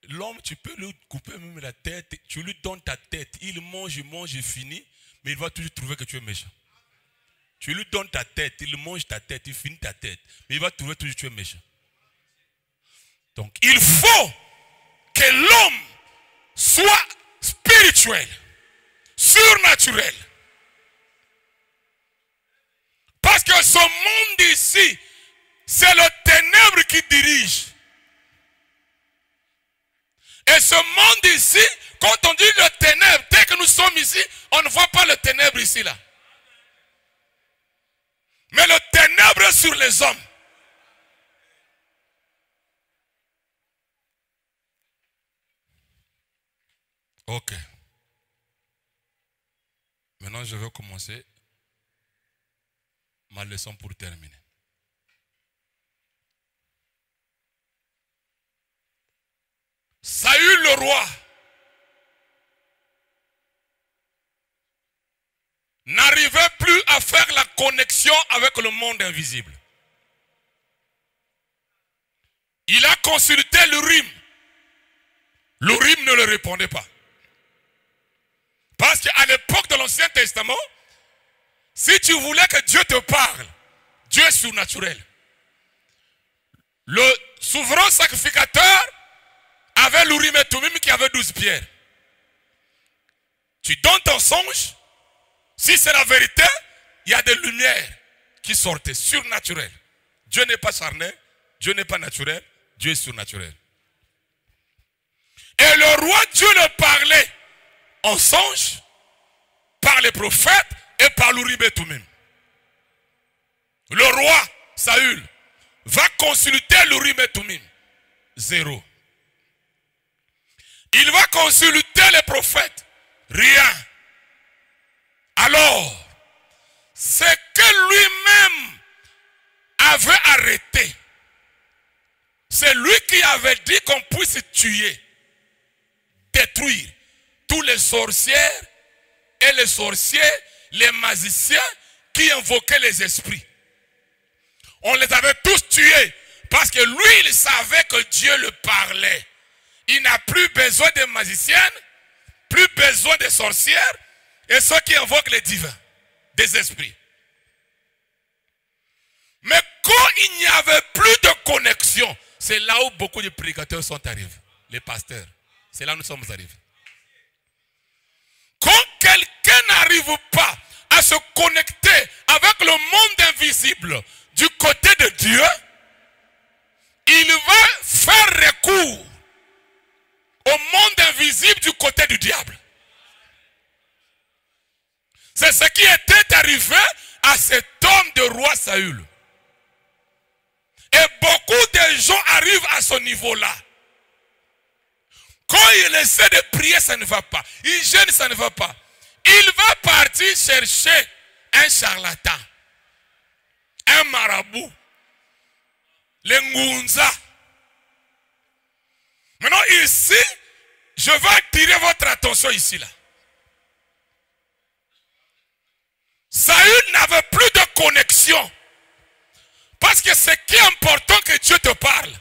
l'homme, tu peux lui couper même la tête, tu lui donnes ta tête, il mange, il finit, mais il va toujours trouver que tu es méchant. Tu lui donnes ta tête, il mange ta tête, il finit ta tête, mais il va trouver toujours que tu es méchant. Donc, il faut que l'homme soit spirituel, surnaturel. Parce que ce monde ici, c'est le ténèbre qui dirige. Et ce monde ici, quand on dit le ténèbre, dès que nous sommes ici, on ne voit pas le ténèbre ici là. Mais le ténèbre est sur les hommes. Ok. Maintenant, je vais commencer ma leçon pour terminer. Saül le roi n'arrivait plus à faire la connexion avec le monde invisible. Il a consulté l'Urim. L'Urim ne le répondait pas. Parce qu'à l'époque de l'Ancien Testament, si tu voulais que Dieu te parle, Dieu est surnaturel. Le souverain sacrificateur avait l'Urim et Thummim qui avait 12 pierres. Tu donnes ton songe, si c'est la vérité, il y a des lumières qui sortaient, surnaturelles. Dieu n'est pas charnel, Dieu n'est pas naturel, Dieu est surnaturel. Et le roi Dieu le parlait en songe, par les prophètes et par l'Urim et Thummim. Le roi Saül va consulter l'Urim et Thummim. 0. Il va consulter les prophètes. Rien. Alors, ce que lui-même avait arrêté, c'est lui qui avait dit qu'on puisse tuer, détruire tous les sorcières et les sorciers, les magiciens qui invoquaient les esprits. On les avait tous tués parce que lui, il savait que Dieu le parlait. Il n'a plus besoin de magiciennes, plus besoin de sorcières et ceux qui invoquent les divins, des esprits. Mais quand il n'y avait plus de connexion, c'est là où beaucoup de prédicateurs sont arrivés, les pasteurs. C'est là où nous sommes arrivés. Quand quelqu'un n'arrive pas à se connecter avec le monde invisible du côté de Dieu, il va faire recours au monde invisible du côté du diable. C'est ce qui était arrivé à cet homme de roi Saül. Et beaucoup de gens arrivent à ce niveau-là. Quand il essaie de prier, ça ne va pas. Il gêne, ça ne va pas. Il va partir chercher un charlatan, un marabout, les Ngunza. Maintenant ici, je Je vais attirer votre attention ici, là. Saül n'avait plus de connexion. Parce que ce qui est important que Dieu te parle,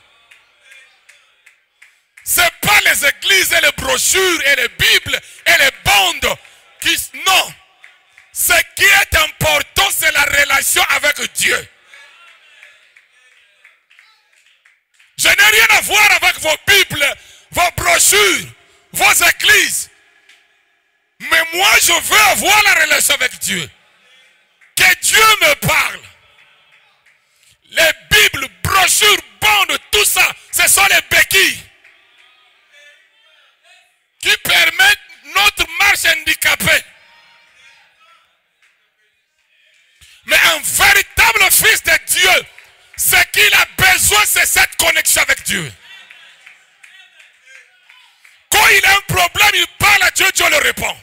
ce n'est pas les églises et les brochures et les Bibles et les bandes qui... Non. Ce qui est important, c'est la relation avec Dieu. Je n'ai rien à voir avec vos Bibles, vos brochures, vos églises. Mais moi, je veux avoir la relation avec Dieu. Que Dieu me parle. Les Bibles, brochures, bandes, tout ça, ce sont les béquilles qui permettent notre marche handicapée. Mais un véritable fils de Dieu, ce qu'il a besoin, c'est cette connexion avec Dieu. Quand il a un problème, il parle à Dieu, Dieu le répond.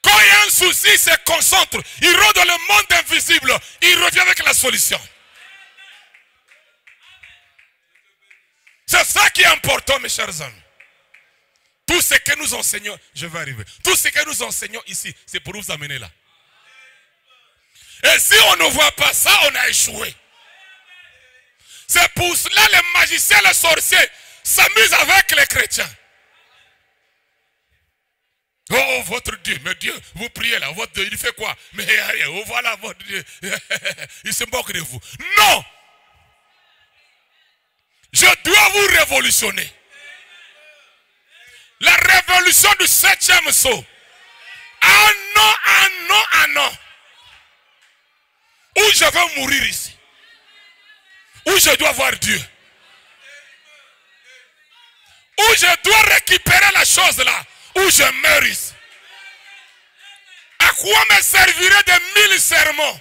Quand il y a un souci, il se concentre. Il rentre dans le monde invisible. Il revient avec la solution. C'est ça qui est important, mes chers amis. Tout ce que nous enseignons, je vais arriver. Tout ce que nous enseignons ici, c'est pour vous amener là. Et si on ne voit pas ça, on a échoué. C'est pour cela que les magiciens, les sorciers s'amusent avec les chrétiens. Oh, votre Dieu, mais Dieu, vous priez là, votre Dieu, il fait quoi? Mais rien, oh, voilà votre Dieu. Il se moque de vous. Non! Je dois vous révolutionner. La révolution du 7e saut. Ah non, ah non, ah non. Où je veux mourir ici. Où je dois voir Dieu. Où je dois récupérer la chose là. Où je meurs ici. À quoi me servirait de 1000 sermons?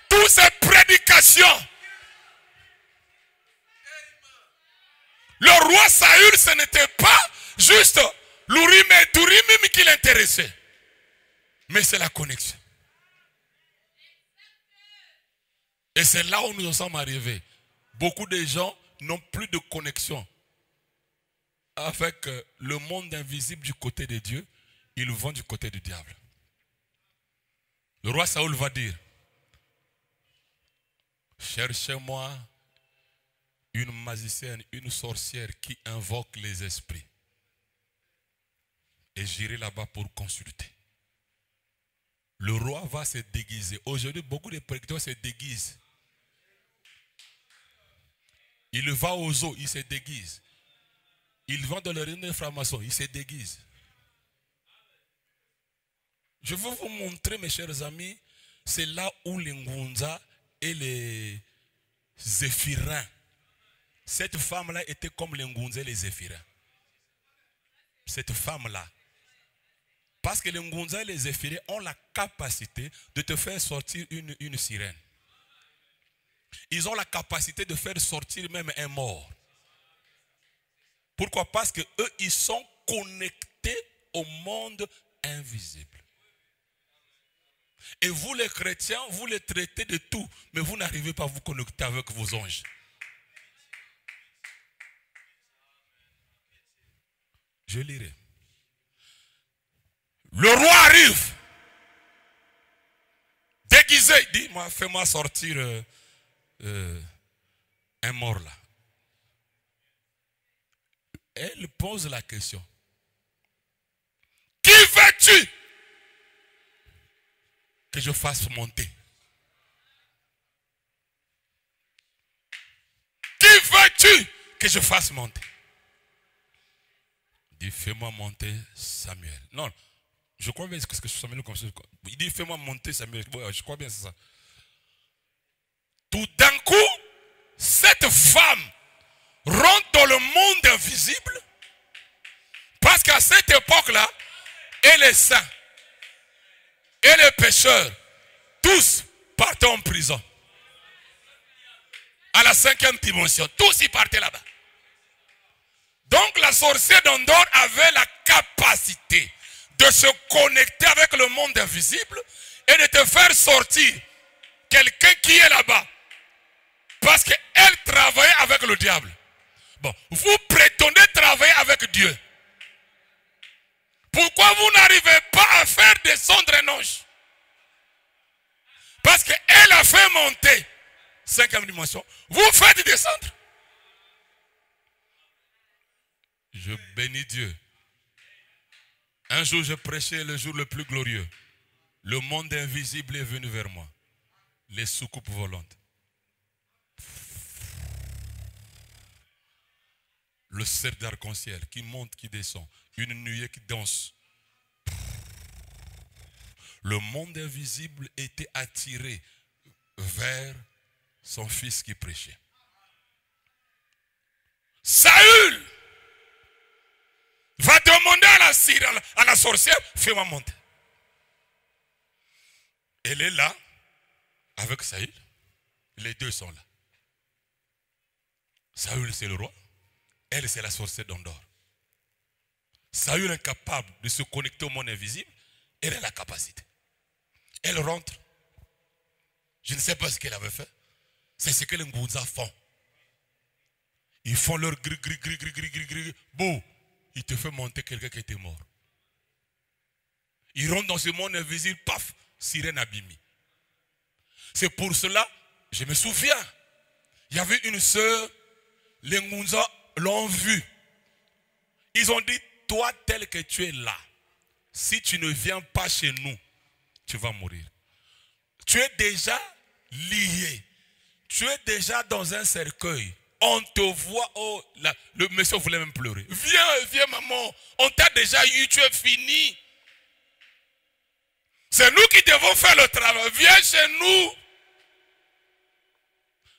Toutes ces prédications. Le roi Saül, ce n'était pas juste l'Urim et Thurim qui l'intéressait. Mais c'est la connexion. Et c'est là où nous en sommes arrivés. Beaucoup de gens n'ont plus de connexion avec le monde invisible du côté de Dieu. Ils vont du côté du diable. Le roi Saül va dire, cherchez-moi une magicienne, une sorcière qui invoque les esprits. Et j'irai là-bas pour consulter. Le roi va se déguiser. Aujourd'hui, beaucoup de prédicateurs se déguisent. Il va aux eaux, il se déguise. Il va dans le réunion de franc-maçon, il se déguise. Je veux vous montrer, mes chers amis, c'est là où les Ngunza et les Zéphirins. Cette femme-là était comme les Ngunza et les Zéphirins. Cette femme-là. Parce que les Ngunza et les Zéphirins ont la capacité de te faire sortir une sirène. Ils ont la capacité de faire sortir même un mort. Pourquoi? Parce que eux, ils sont connectés au monde invisible. Et vous, les chrétiens, vous les traitez de tout, mais vous n'arrivez pas à vous connecter avec vos anges. Je lirai. Le roi arrive, déguisé, il dit, fais-moi sortir un mort là. Elle pose la question. Qui veux-tu que je fasse monter? Qui veux-tu que je fasse monter? Il dit, fais-moi monter Samuel. Non, je crois bien que c'est Samuel comme ça. Il dit, fais-moi monter Samuel. Je crois bien que c'est ça. Tout d'un coup, cette femme rentre dans le monde invisible. Parce qu'à cette époque-là, et les saints, et les pécheurs, tous partaient en prison. À la 5e dimension, tous y partaient là-bas. Donc la sorcière d'Endor avait la capacité de se connecter avec le monde invisible et de te faire sortir quelqu'un qui est là-bas. Parce qu'elle travaillait avec le diable. Bon, vous prétendez travailler avec Dieu. Pourquoi vous n'arrivez pas à faire descendre un ange? Parce qu'elle a fait monter. 5e dimension. Vous faites descendre. Je bénis Dieu. Un jour, je prêchais le jour le plus glorieux. Le monde invisible est venu vers moi. Les soucoupes volantes. Le cercle d'arc-en-ciel qui monte, qui descend. Une nuée qui danse. Le monde invisible était attiré vers son fils qui prêchait. Saül va demander à la sorcière, fais-moi monter. Elle est là, avec Saül. Les deux sont là. Saül, c'est le roi. Elle, c'est la sorcière d'Endor. Saül est incapable de se connecter au monde invisible. Elle a la capacité. Elle rentre. Je ne sais pas ce qu'elle avait fait. C'est ce que les Ngounza font. Ils font leur gris. Bon, il te fait monter quelqu'un qui était mort. Ils rentrent dans ce monde invisible, paf, sirène abîmée. C'est pour cela, je me souviens, il y avait une sœur, les Ngounza l'ont vue. Ils ont dit, toi tel que tu es là, si tu ne viens pas chez nous, tu vas mourir. Tu es déjà lié. Tu es déjà dans un cercueil. On te voit, oh, là, le monsieur voulait même pleurer. Viens maman, on t'a déjà eu, tu es fini. C'est nous qui devons faire le travail. Viens chez nous.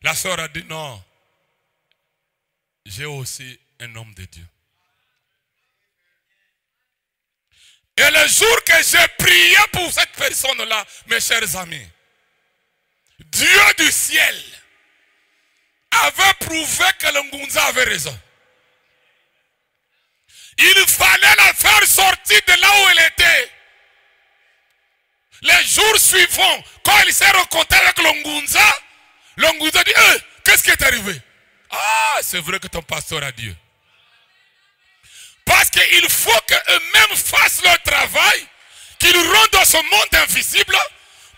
La sœur a dit non. J'ai aussi un homme de Dieu. Et le jour que j'ai prié pour cette personne-là, mes chers amis, Dieu du ciel avait prouvé que le Ngounza avait raison. Il fallait la faire sortir de là où elle était. Les jours suivants, quand il s'est rencontré avec le Ngounza dit, qu'est-ce qui est arrivé? Ah, c'est vrai que ton pasteur a Dieu. Parce qu'il faut qu'eux-mêmes fassent leur travail, qu'ils rentrent dans ce monde invisible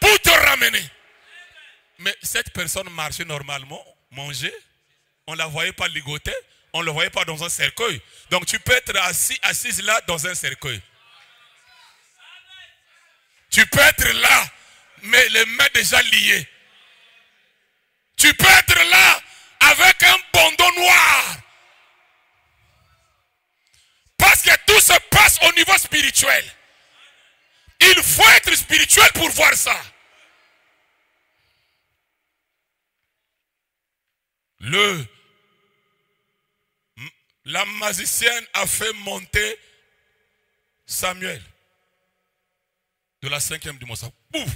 pour te ramener. Mais cette personne marchait normalement, mangeait, on ne la voyait pas ligoter, on ne la voyait pas dans un cercueil. Donc tu peux être assise là dans un cercueil. Tu peux être là, mais les mains déjà liées. Tu peux être là avec un bandeau noir. Parce que tout se passe au niveau spirituel. Il faut être spirituel pour voir ça. La magicienne a fait monter Samuel de la 5e dimension. Pouf!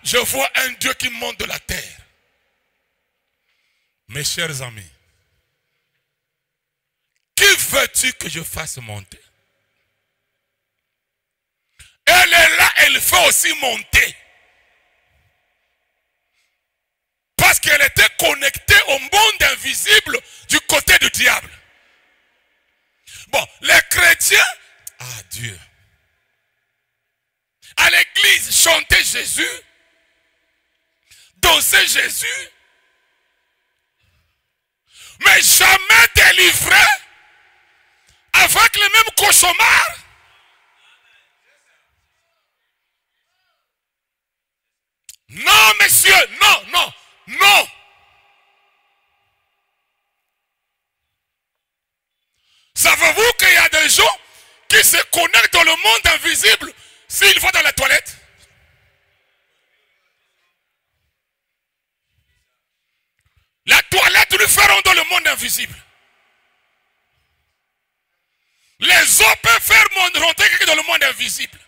Je vois un Dieu qui monte de la terre. Mes chers amis, qui veux-tu que je fasse monter? Elle est là, elle fait aussi monter. Parce qu'elle était connectée au monde invisible du côté du diable. Bon, les chrétiens, Dieu. À l'église, chanter Jésus, danser Jésus, mais jamais délivré avec les mêmes cauchemars. Non, messieurs, non. Savez-vous qu'il y a des gens qui se connectent dans le monde invisible s'ils vont dans la toilette? La toilette lui feront dans le monde invisible. Les eaux peuvent faire rentrer quelqu'un dans le monde invisible.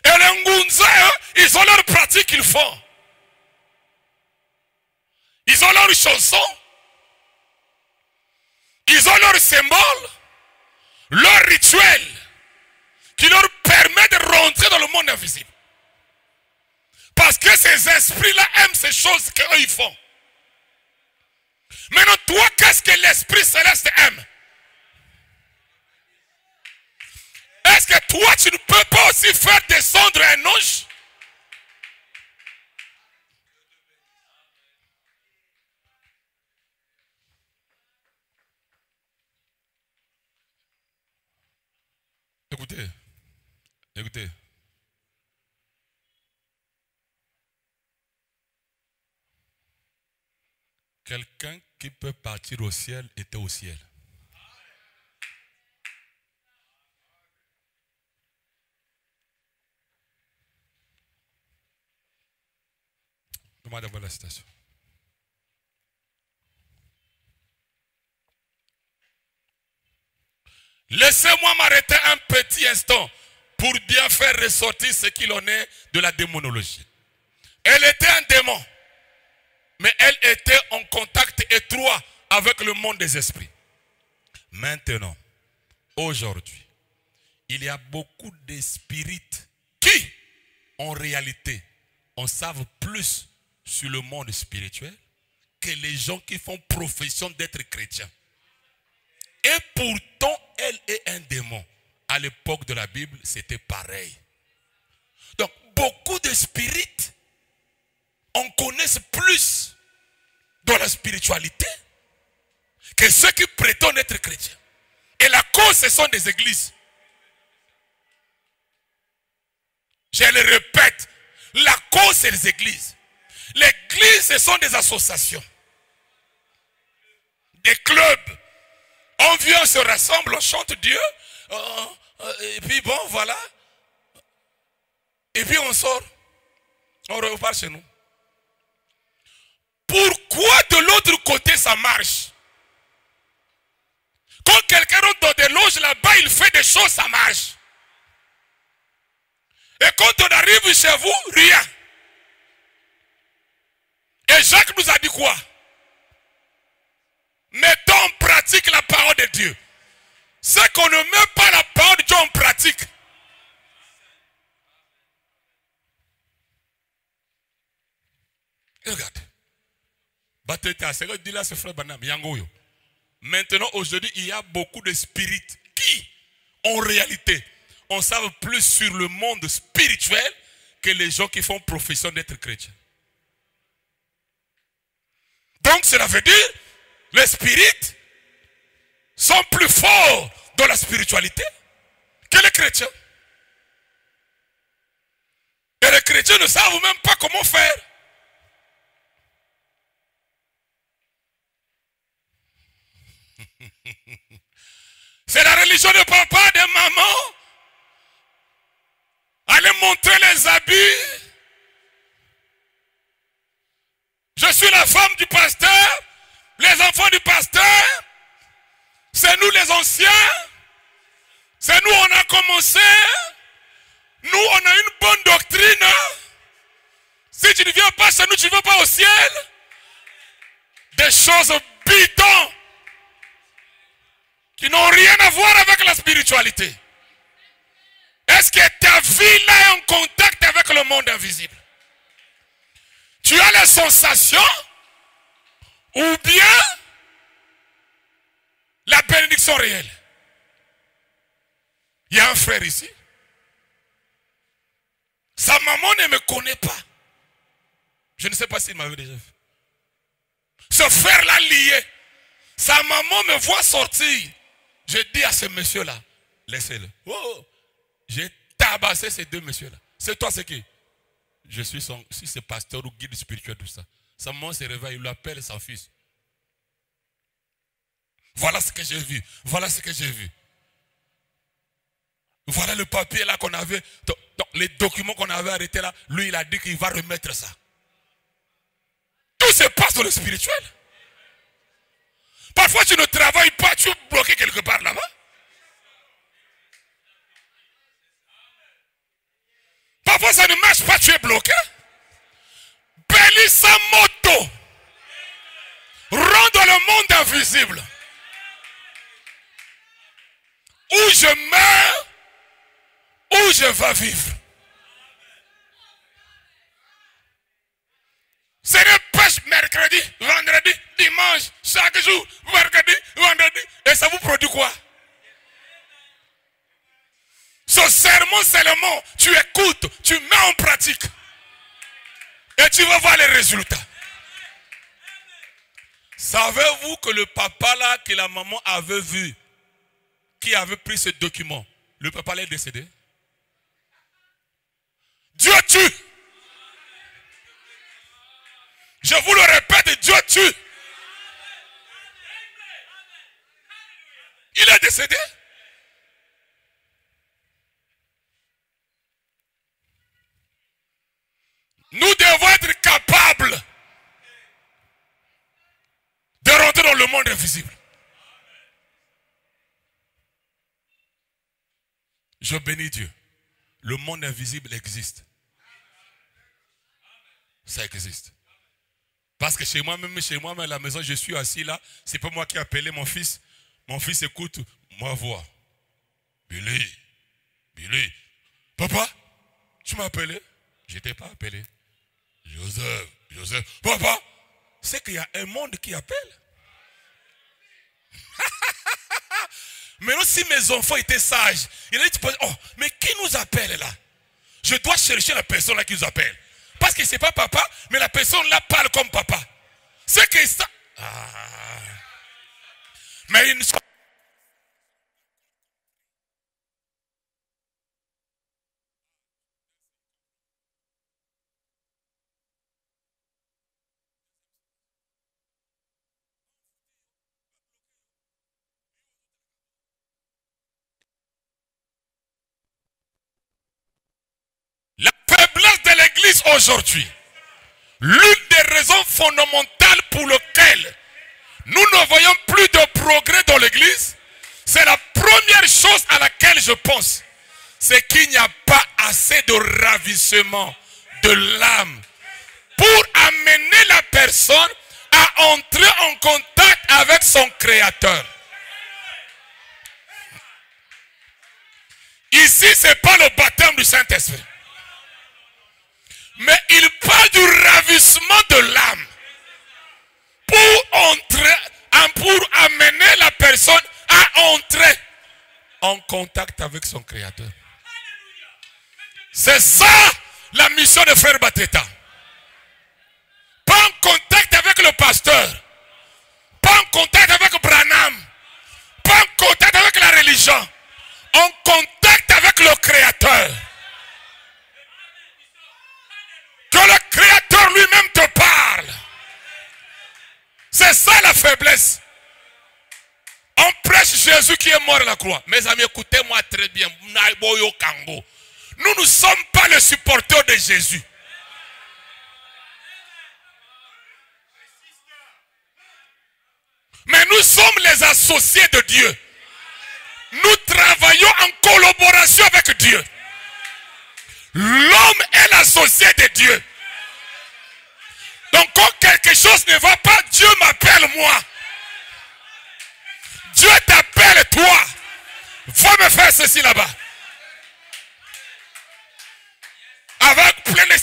Et les Ngounza, ils ont leur pratique qu'ils font. Ils ont leurs chansons. Ils ont leurs symboles. Leur rituel. Qui leur permet de rentrer dans le monde invisible. Parce que ces esprits-là aiment ces choses qu'eux ils font. Maintenant, toi, qu'est-ce que l'Esprit Céleste aime? Est-ce que toi, tu ne peux pas aussi faire descendre un ange? Écoutez, écoutez. Quelqu'un qui peut partir au ciel était au ciel. Demandez-moi la citation. Laissez-moi m'arrêter un petit instant pour bien faire ressortir ce qu'il en est de la démonologie. Elle était un démon, mais elle était en contact étroit avec le monde des esprits. Maintenant, aujourd'hui, il y a beaucoup de spirites qui, en réalité, en savent plus sur le monde spirituel que les gens qui font profession d'être chrétiens. Et pourtant, elle est un démon. À l'époque de la Bible, c'était pareil. Donc, beaucoup de spirites en connaissent plus dans la spiritualité que ceux qui prétendent être chrétiens. Et la cause, ce sont des églises. Je le répète, la cause, c'est les églises. L'église, ce sont des associations, des clubs. On vient, on se rassemble, on chante Dieu, et puis bon, voilà. Et puis on sort, on repart chez nous. Pourquoi de l'autre côté ça marche? Quand quelqu'un rentre dans des loges là-bas, il fait des choses, ça marche. Et quand on arrive chez vous, rien. Et Jacques nous a dit quoi? Mettons en pratique la parole de Dieu. C'est qu'on ne met pas la parole de Dieu en pratique. Et regarde. Maintenant, aujourd'hui, il y a beaucoup de spirites qui, en réalité, en savent plus sur le monde spirituel que les gens qui font profession d'être chrétiens. Donc, cela veut dire les spirites sont plus forts dans la spiritualité que les chrétiens. Et les chrétiens ne savent même pas comment faire. C'est la religion de papa, de maman. Allez montrer les habits. Je suis la femme du pasteur. Les enfants du pasteur. C'est nous les anciens. C'est nous on a commencé. Nous on a une bonne doctrine. Si tu ne viens pas chez nous, tu ne vas pas au ciel. Des choses bidons qui n'ont rien à voir avec la spiritualité. Est-ce que ta vie là est en contact avec le monde invisible? Tu as les sensations ou bien la bénédiction réelle? Il y a un frère ici. Sa maman ne me connaît pas. Je ne sais pas s'il m'avait déjà vu. Ce frère-là lié. Sa maman me voit sortir. Je dis à ce monsieur-là, laissez-le. Oh, j'ai tabassé ces deux messieurs-là. C'est toi, c'est qui? Je suis si c'est pasteur ou guide spirituel, tout ça. Sa maman se réveille, il l'appelle son fils. Voilà ce que j'ai vu. Voilà ce que j'ai vu. Voilà le papier là qu'on avait. Donc, les documents qu'on avait arrêtés là, lui il a dit qu'il va remettre ça. Tout se passe dans le spirituel. Parfois tu ne travailles pas, tu es bloqué quelque part là-bas. Parfois ça ne marche pas, tu es bloqué. Bellissa moto. Rends dans le monde invisible. Où je meurs, où je vais vivre. Ce n'est pas mercredi, vendredi, dimanche, chaque jour, vendredi, et ça vous produit quoi? Ce sermon seulement, tu écoutes, tu mets en pratique. Et tu vas voir les résultats. Savez-vous que le papa là, que la maman avait vu, qui avait pris ce document, le papa là est décédé? Dieu tue. Je vous le répète, Dieu tue. Il est décédé. Nous devons être capables de rentrer dans le monde invisible. Je bénis Dieu. Le monde invisible existe. Ça existe. Parce que chez moi, même à la maison, je suis assis là. C'est pas moi qui ai appelé mon fils. Mon fils écoute ma voix. Billy, Billy. Papa, tu m'as appelé? Je ne t'ai pas appelé. Joseph. Papa, c'est qu'il y a un monde qui appelle. Maintenant, si mes enfants étaient sages, il a dit, oh, mais qui nous appelle là? Je dois chercher la personne là qui nous appelle. Parce que ce n'est pas papa, mais la personne là parle comme papa. C'est que ça... Ah. Mais une... La faiblesse de l'église aujourd'hui, l'une des raisons fondamentales pour lesquelles nous ne voyons plus de progrès dans l'église, c'est la première chose à laquelle je pense. C'est qu'il n'y a pas assez de ravissement de l'âme pour amener la personne à entrer en contact avec son Créateur. Ici, ce n'est pas le baptême du Saint-Esprit. Mais il parle du ravissement de l'âme pour amener la personne à entrer en contact avec son Créateur. C'est ça la mission de Frère Bateta. Pas en contact avec le pasteur, pas en contact avec Branham, pas en contact avec la religion, en contact avec le Créateur. Que le Créateur lui-même te parle. C'est ça la faiblesse. On prêche Jésus qui est mort à la croix. Mes amis, écoutez-moi très bien. Nous ne sommes pas les supporters de Jésus. Mais nous sommes les associés de Dieu. Nous travaillons en collaboration avec Dieu. L'homme est l'associé de Dieu. Donc quand quelque chose ne va pas, Dieu m'appelle moi. Dieu t'appelle toi. Va me faire ceci là-bas. Avec plein de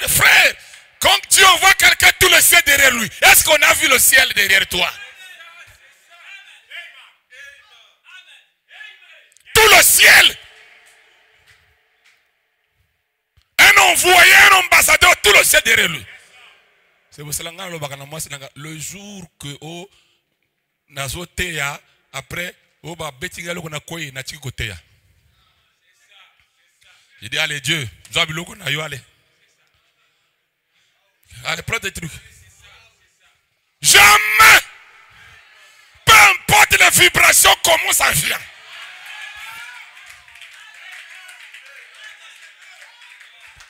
frères. Quand Dieu envoie quelqu'un, tout le ciel derrière lui. Est-ce qu'on a vu le ciel derrière toi? Tout le ciel. Un envoyé, un ambassadeur, tout le ciel derrière lui. C'est pour cela que le jour que nazo teya après betinga loko na koyi na tiki koteya. Il dit allez Dieu, zabi loko na yo allez. Allez prends des trucs. Jamais, peu importe les vibrations, comment ça vient.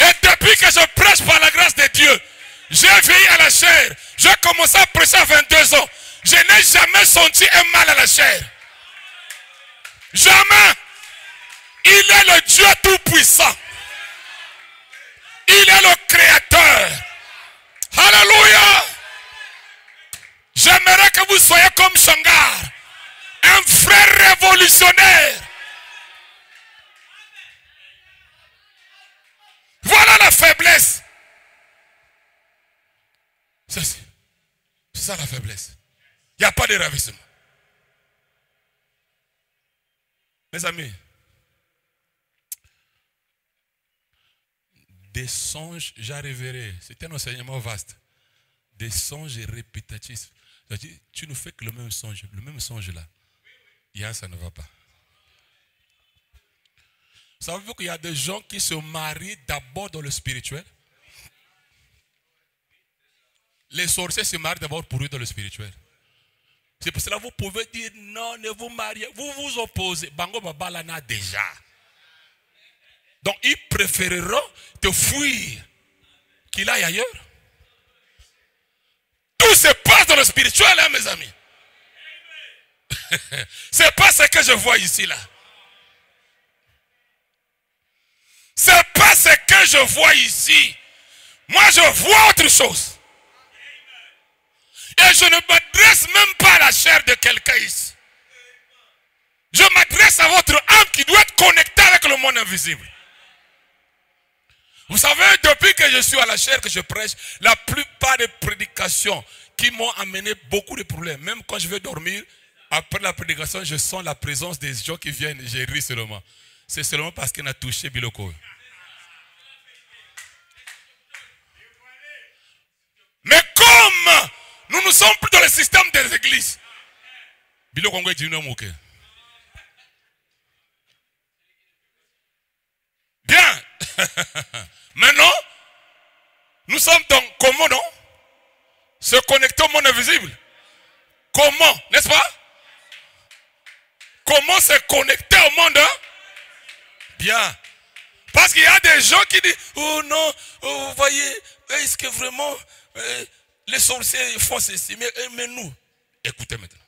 Et depuis que je prêche par la grâce de Dieu, j'ai vieilli à la chair. J'ai commencé à prêcher à 22 ans. Je n'ai jamais senti un mal à la chair. Jamais. Il est le Dieu tout-puissant. Il est le Créateur. Alléluia. J'aimerais que vous soyez comme Shangar, un frère révolutionnaire. Voilà la faiblesse. C'est ça la faiblesse. Il n'y a pas de ravissement. Mes amis, des songes, j'arriverai. C'est un enseignement vaste. Des songes répétitifs. C'est-à-dire, tu ne fais que le même songe là. Ça ne va pas. Savez-vous qu'il y a des gens qui se marient d'abord dans le spirituel? Les sorciers se marient d'abord pour eux dans le spirituel. C'est pour cela que vous pouvez dire non, ne vous mariez. Vous vous opposez. Bango Babalana déjà. Donc ils préféreront te fuir qu'il aille ailleurs. Tout se passe dans le spirituel, hein, mes amis. C'est pas ce que je vois ici là. C'est pas ce que je vois ici. Moi je vois autre chose. Et je ne m'adresse même pas à la chair de quelqu'un ici. Je m'adresse à votre âme qui doit être connectée avec le monde invisible. Vous savez, depuis que je suis à la chair que je prêche, la plupart des prédications qui m'ont amené beaucoup de problèmes. Même quand je vais dormir, après la prédication, je sens la présence des gens qui viennent. J'ai ri seulement. C'est seulement parce qu'il a touché Biloko. Mais comme nous ne sommes plus dans le système des églises, Biloko est dit non. Bien. Maintenant, nous sommes donc comment, non? Se connecter au monde invisible. Comment, n'est-ce pas? Comment se connecter au monde? Hein? Bien. Parce qu'il y a des gens qui disent, oh non, oh, vous voyez, est-ce que vraiment les sorciers font ceci? Mais nous, écoutez maintenant.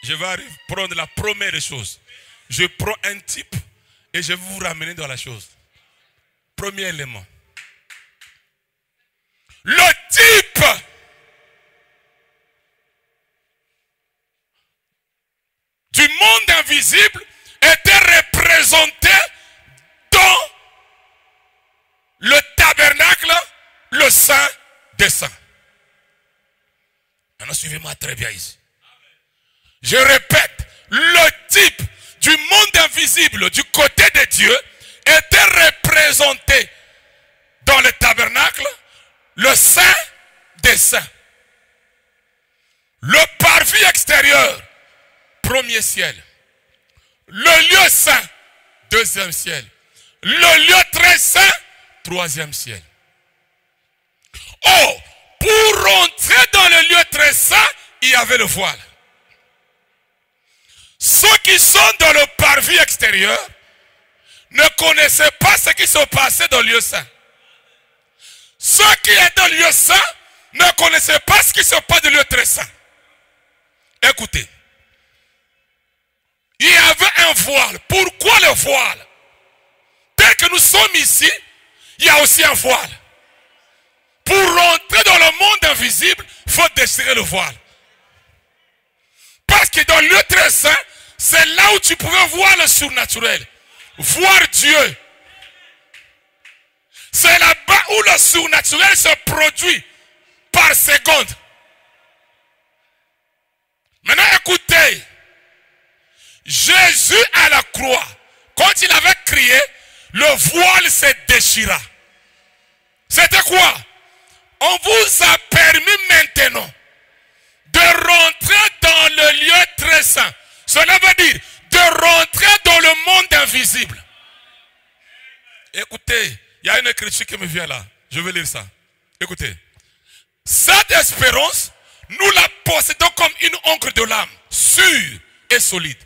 Je vais prendre la première des choses. Je prends un type et je vais vous ramener dans la chose. Premier élément. Le type du monde invisible était représenté dans le tabernacle, le Saint des Saints. Maintenant, suivez-moi très bien ici. Je répète, le type du monde invisible du côté de Dieu était représenté dans le tabernacle, le Saint des Saints. Le parvis extérieur, premier ciel. Le lieu saint, deuxième ciel. Le lieu très saint, troisième ciel. Oh, pour rentrer dans le lieu très saint, il y avait le voile. Ceux qui sont dans le parvis extérieur ne connaissaient pas ce qui se passait dans le lieu saint. Ceux qui étaient dans le lieu saint ne connaissaient pas ce qui se passe dans le lieu très saint. Écoutez. Il y avait un voile. Pourquoi le voile? Dès que nous sommes ici, il y a aussi un voile. Pour rentrer dans le monde invisible, il faut déchirer le voile. Parce que dans le lieu très saint, c'est là où tu pouvais voir le surnaturel. Voir Dieu. C'est là-bas où le surnaturel se produit par seconde. Maintenant écoutez. Jésus à la croix, quand il avait crié, le voile se déchira. C'était quoi? On vous a permis maintenant de rentrer dans le lieu très saint. Cela veut dire de rentrer dans le monde invisible. Écoutez, il y a une écriture qui me vient là. Je vais lire ça. Écoutez. Cette espérance, nous la possédons comme une encre de l'âme, sûre et solide.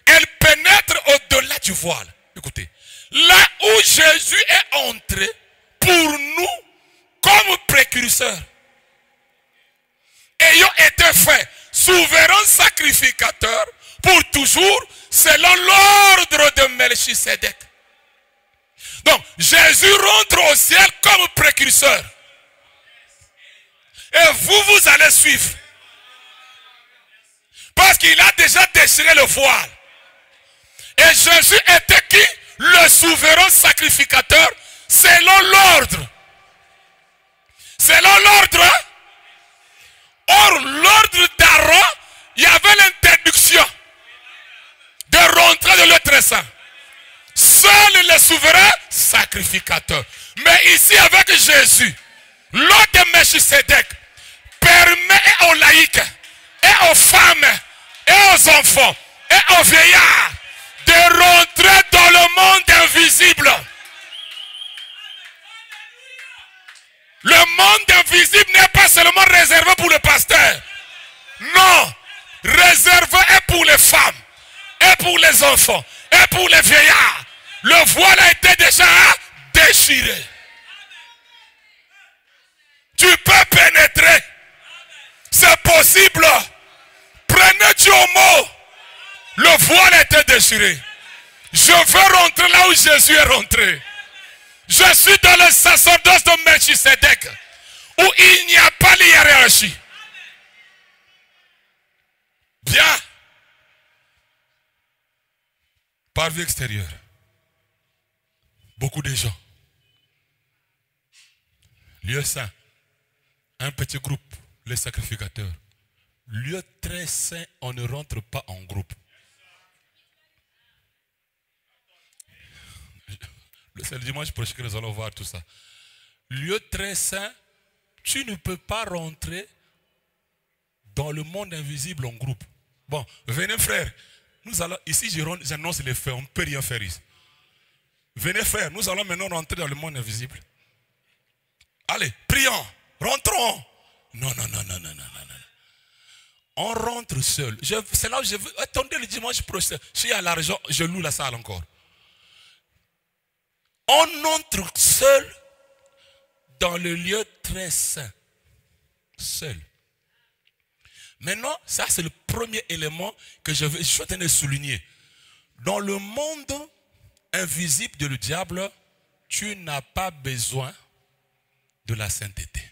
Elle pénètre au-delà du voile. Écoutez. Là où Jésus est entré pour nous comme précurseur. Ayant été fait souverain sacrificateur pour toujours selon l'ordre de Melchisédek. Donc Jésus rentre au ciel comme précurseur. Et vous allez suivre. Parce qu'il a déjà déchiré le voile. Et Jésus était qui? Le souverain sacrificateur selon l'ordre. Selon l'ordre, Or, l'ordre d'Aaron, il y avait l'interdiction de rentrer dans le très saint. Seul le souverain sacrificateur. Mais ici, avec Jésus, l'ordre de Melchisédek permet aux laïcs, et aux femmes, et aux enfants, et aux vieillards de rentrer dans le monde invisible. Le monde invisible n'est pas seulement réservé pour le pasteur. Non, réservé est pour les femmes, et pour les enfants, et pour les vieillards. Le voile a été déjà déchiré. Tu peux pénétrer. C'est possible. Prenez Dieu au mot. Le voile a été déchiré. Je veux rentrer là où Jésus est rentré. Je suis dans le sacerdoce de Melchisédek, où il n'y a pas de hiérarchie. Bien. Par vue extérieure, beaucoup de gens. Lieu saint, un petit groupe, les sacrificateurs. Lieu très saint, on ne rentre pas en groupe. C'est le dimanche prochain que nous allons voir tout ça. Lieu très saint, tu ne peux pas rentrer dans le monde invisible en groupe. Bon, venez frère, nous allons, ici j'annonce les faits, on ne peut rien faire ici. Venez frère, nous allons maintenant rentrer dans le monde invisible. Allez, prions, rentrons. Non. On rentre seul. C'est là où je veux. Attendez le dimanche prochain. Si il y a l'argent, je loue la salle encore. On entre seul dans le lieu très saint. Seul. Maintenant, ça c'est le premier élément que je suis en train de souligner. Dans le monde invisible de le diable, tu n'as pas besoin de la sainteté.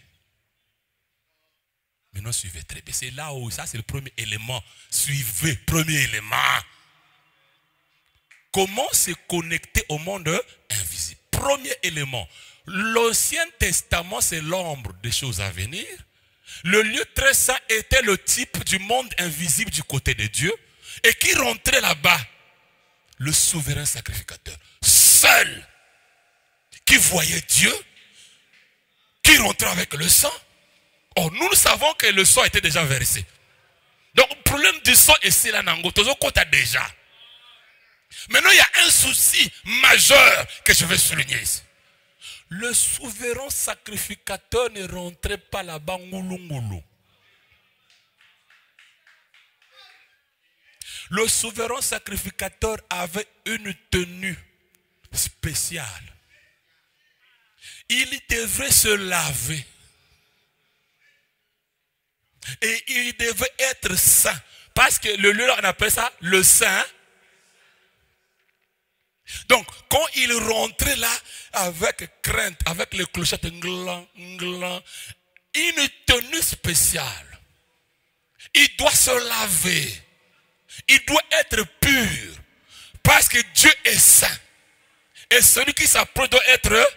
Maintenant, suivez très bien. C'est là où, ça c'est le premier élément. Suivez, premier élément. Comment se connecter au monde invisible? Premier élément. L'Ancien Testament, c'est l'ombre des choses à venir. Le lieu très saint était le type du monde invisible du côté de Dieu. Et qui rentrait là-bas? Le souverain sacrificateur. Seul. Qui voyait Dieu. Qui rentrait avec le sang. Or, nous savons que le sang était déjà versé. Donc, le problème du sang ici, là, déjà. Maintenant, il y a un souci majeur que je vais souligner ici. Le souverain sacrificateur ne rentrait pas là-bas ngoulou. Le souverain sacrificateur avait une tenue spéciale. Il devait se laver. Et il devait être saint. Parce que le lieu, on appelle ça le saint. Donc, quand il rentrait là, avec crainte, avec les clochettes, une tenue spéciale. Il doit se laver. Il doit être pur. Parce que Dieu est saint. Et celui qui s'approche doit être...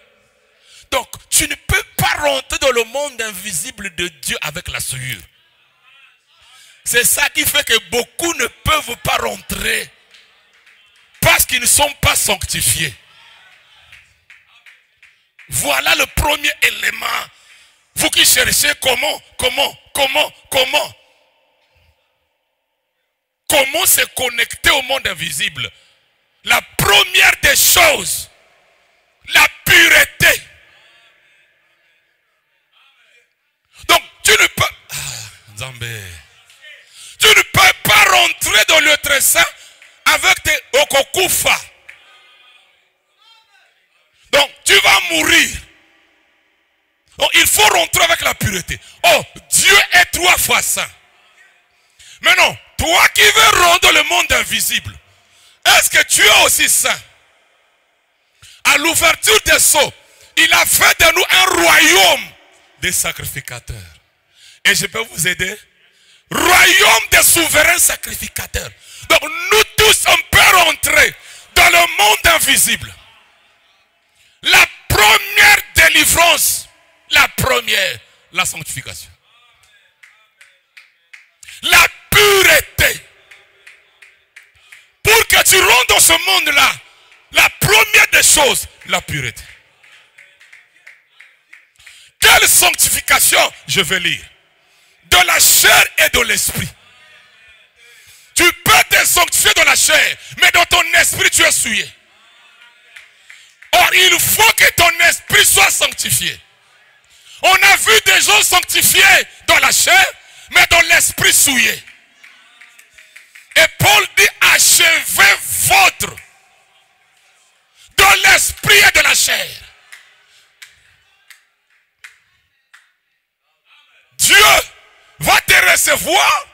Donc, tu ne peux pas rentrer dans le monde invisible de Dieu avec la souillure. C'est ça qui fait que beaucoup ne peuvent pas rentrer. Parce qu'ils ne sont pas sanctifiés. Voilà le premier élément. Vous qui cherchez comment se connecter au monde invisible. La première des choses, la pureté. Donc tu ne peux... Tu ne peux pas rentrer dans le très saint avec tes okokufa. Donc tu vas mourir. Donc, il faut rentrer avec la pureté. Oh, Dieu est 3 fois saint. Mais non, toi qui veux rendre le monde invisible, est-ce que tu es aussi saint? À l'ouverture des sceaux, il a fait de nous un royaume des sacrificateurs. Et je peux vous aider? Royaume des souverains sacrificateurs. Donc nous tous, on peut rentrer dans le monde invisible. La première délivrance, la sanctification. pureté. Pour que tu rentres dans ce monde-là, la première des choses, la pureté. Quelle sanctification? Je vais lire. De la chair et de l'esprit. Tu peux te sanctifier dans la chair, mais dans ton esprit tu es souillé. Or, il faut que ton esprit soit sanctifié. On a vu des gens sanctifiés dans la chair, mais dans l'esprit souillé. Et Paul dit, achevez votre de l'esprit et de la chair. Dieu va te recevoir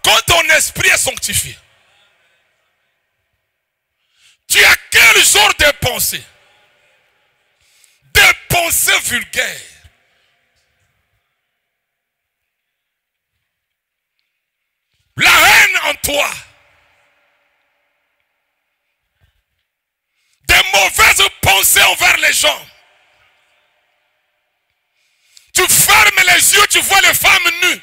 quand ton esprit est sanctifié. Tu as quel genre de pensée? Des pensées vulgaires. La haine en toi. Des mauvaises pensées envers les gens. Tu fermes les yeux, tu vois les femmes nues.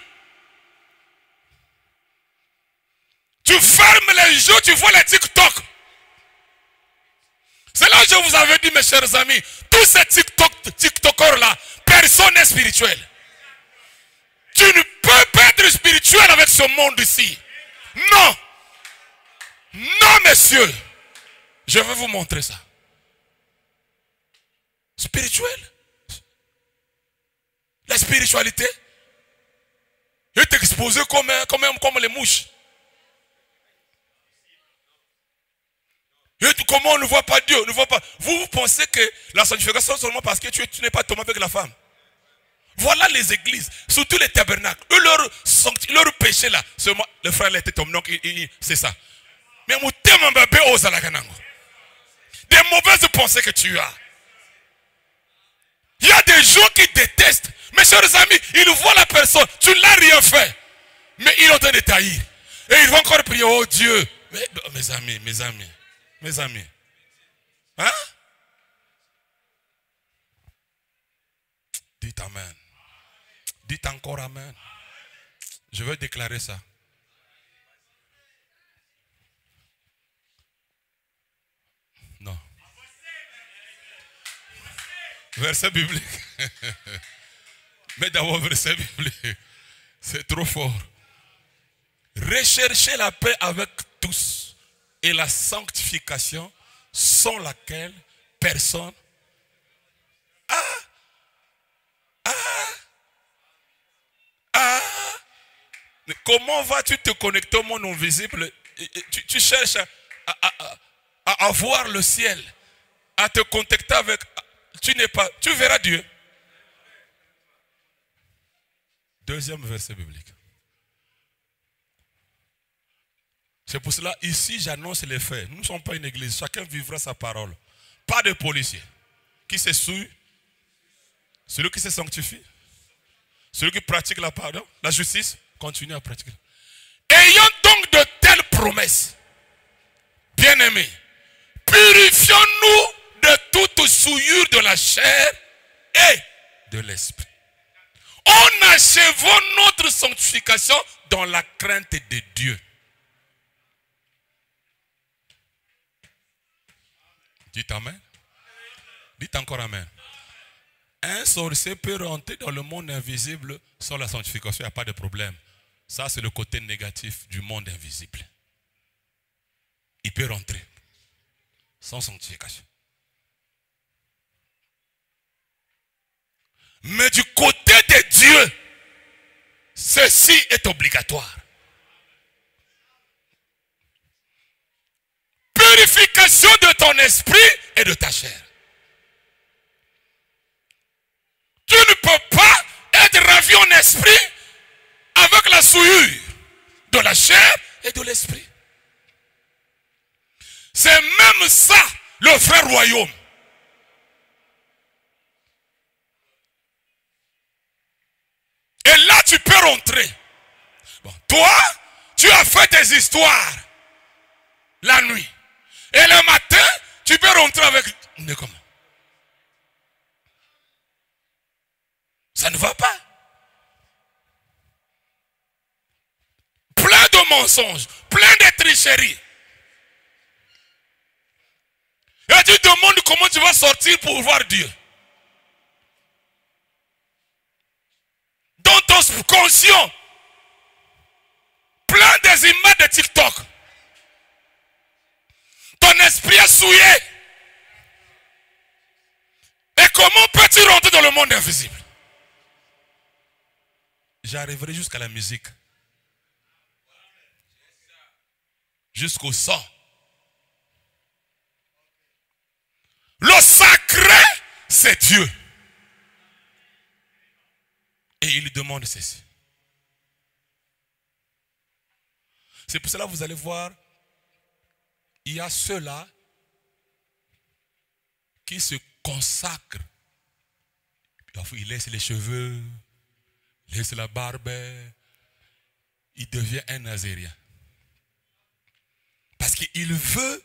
Tu fermes les yeux, tu vois les TikTok. C'est là que je vous avais dit, mes chers amis, tous ces TikTokers-là, personne n'est spirituel. Tu ne peux pas être spirituel avec ce monde ici. Non. Non, messieurs. Je vais vous montrer ça. Spirituel. La spiritualité est exposée comme les mouches. Et comment on ne voit pas Dieu? On ne voit pas. Vous pensez que la sanctification seulement parce que tu n'es pas tombé avec la femme. Voilà les églises, surtout les tabernacles. Eux, leur péché là, seulement le frère était tombé, donc c'est ça. Mais des mauvaises pensées que tu as. Il y a des gens qui détestent. Mes chers amis, ils voient la personne, tu n'as rien fait. Mais ils ont de taillir. Et ils vont encore prier, oh Dieu. Mais, mes amis. Hein? Dites Amen. Dites encore Amen. Je veux déclarer ça. Non. Verset biblique. Mais d'abord, verset biblique. C'est trop fort. Recherchez la paix avec tous et la sanctification sans laquelle personne. Comment vas-tu te connecter au monde invisible? Tu cherches à voir le ciel, à te contacter avec. Tu verras Dieu. Deuxième verset biblique. C'est pour cela, ici, j'annonce les faits. Nous ne sommes pas une église. Chacun vivra sa parole. Pas de policier. Qui se souille? Celui qui se sanctifie? Celui qui pratique la pardon, la justice, continue à pratiquer. Ayant donc de telles promesses, bien-aimés, purifions-nous de toute souillure de la chair et de l'esprit. En achevant notre sanctification dans la crainte de Dieu. Dites Amen. Dites encore Amen. Un sorcier peut rentrer dans le monde invisible sans la sanctification, il n'y a pas de problème. Ça, c'est le côté négatif du monde invisible. Il peut rentrer sans sanctification. Mais du côté de Dieu, ceci est obligatoire. Purification de ton esprit et de ta chair. Tu ne peux pas être ravi en esprit avec la souillure de la chair et de l'esprit. C'est même ça le vrai royaume. Et là tu peux rentrer. Bon, toi, tu as fait tes histoires la nuit. Et le matin, tu peux rentrer avec... Comment? Ça ne va pas. Plein de de mensonges, plein de tricheries. Et tu te demandes comment tu vas sortir pour voir Dieu. Dans ton subconscient, plein des images de TikTok. Ton esprit est souillé. Et comment peux-tu rentrer dans le monde invisible? J'arriverai jusqu'à la musique. Jusqu'au sang. Le sacré, c'est Dieu. Et il lui demande ceci. C'est pour cela que vous allez voir, il y a ceux-là qui se consacrent. Il laisse les cheveux, il laisse la barbe, il devient un nazérien. Parce qu'il veut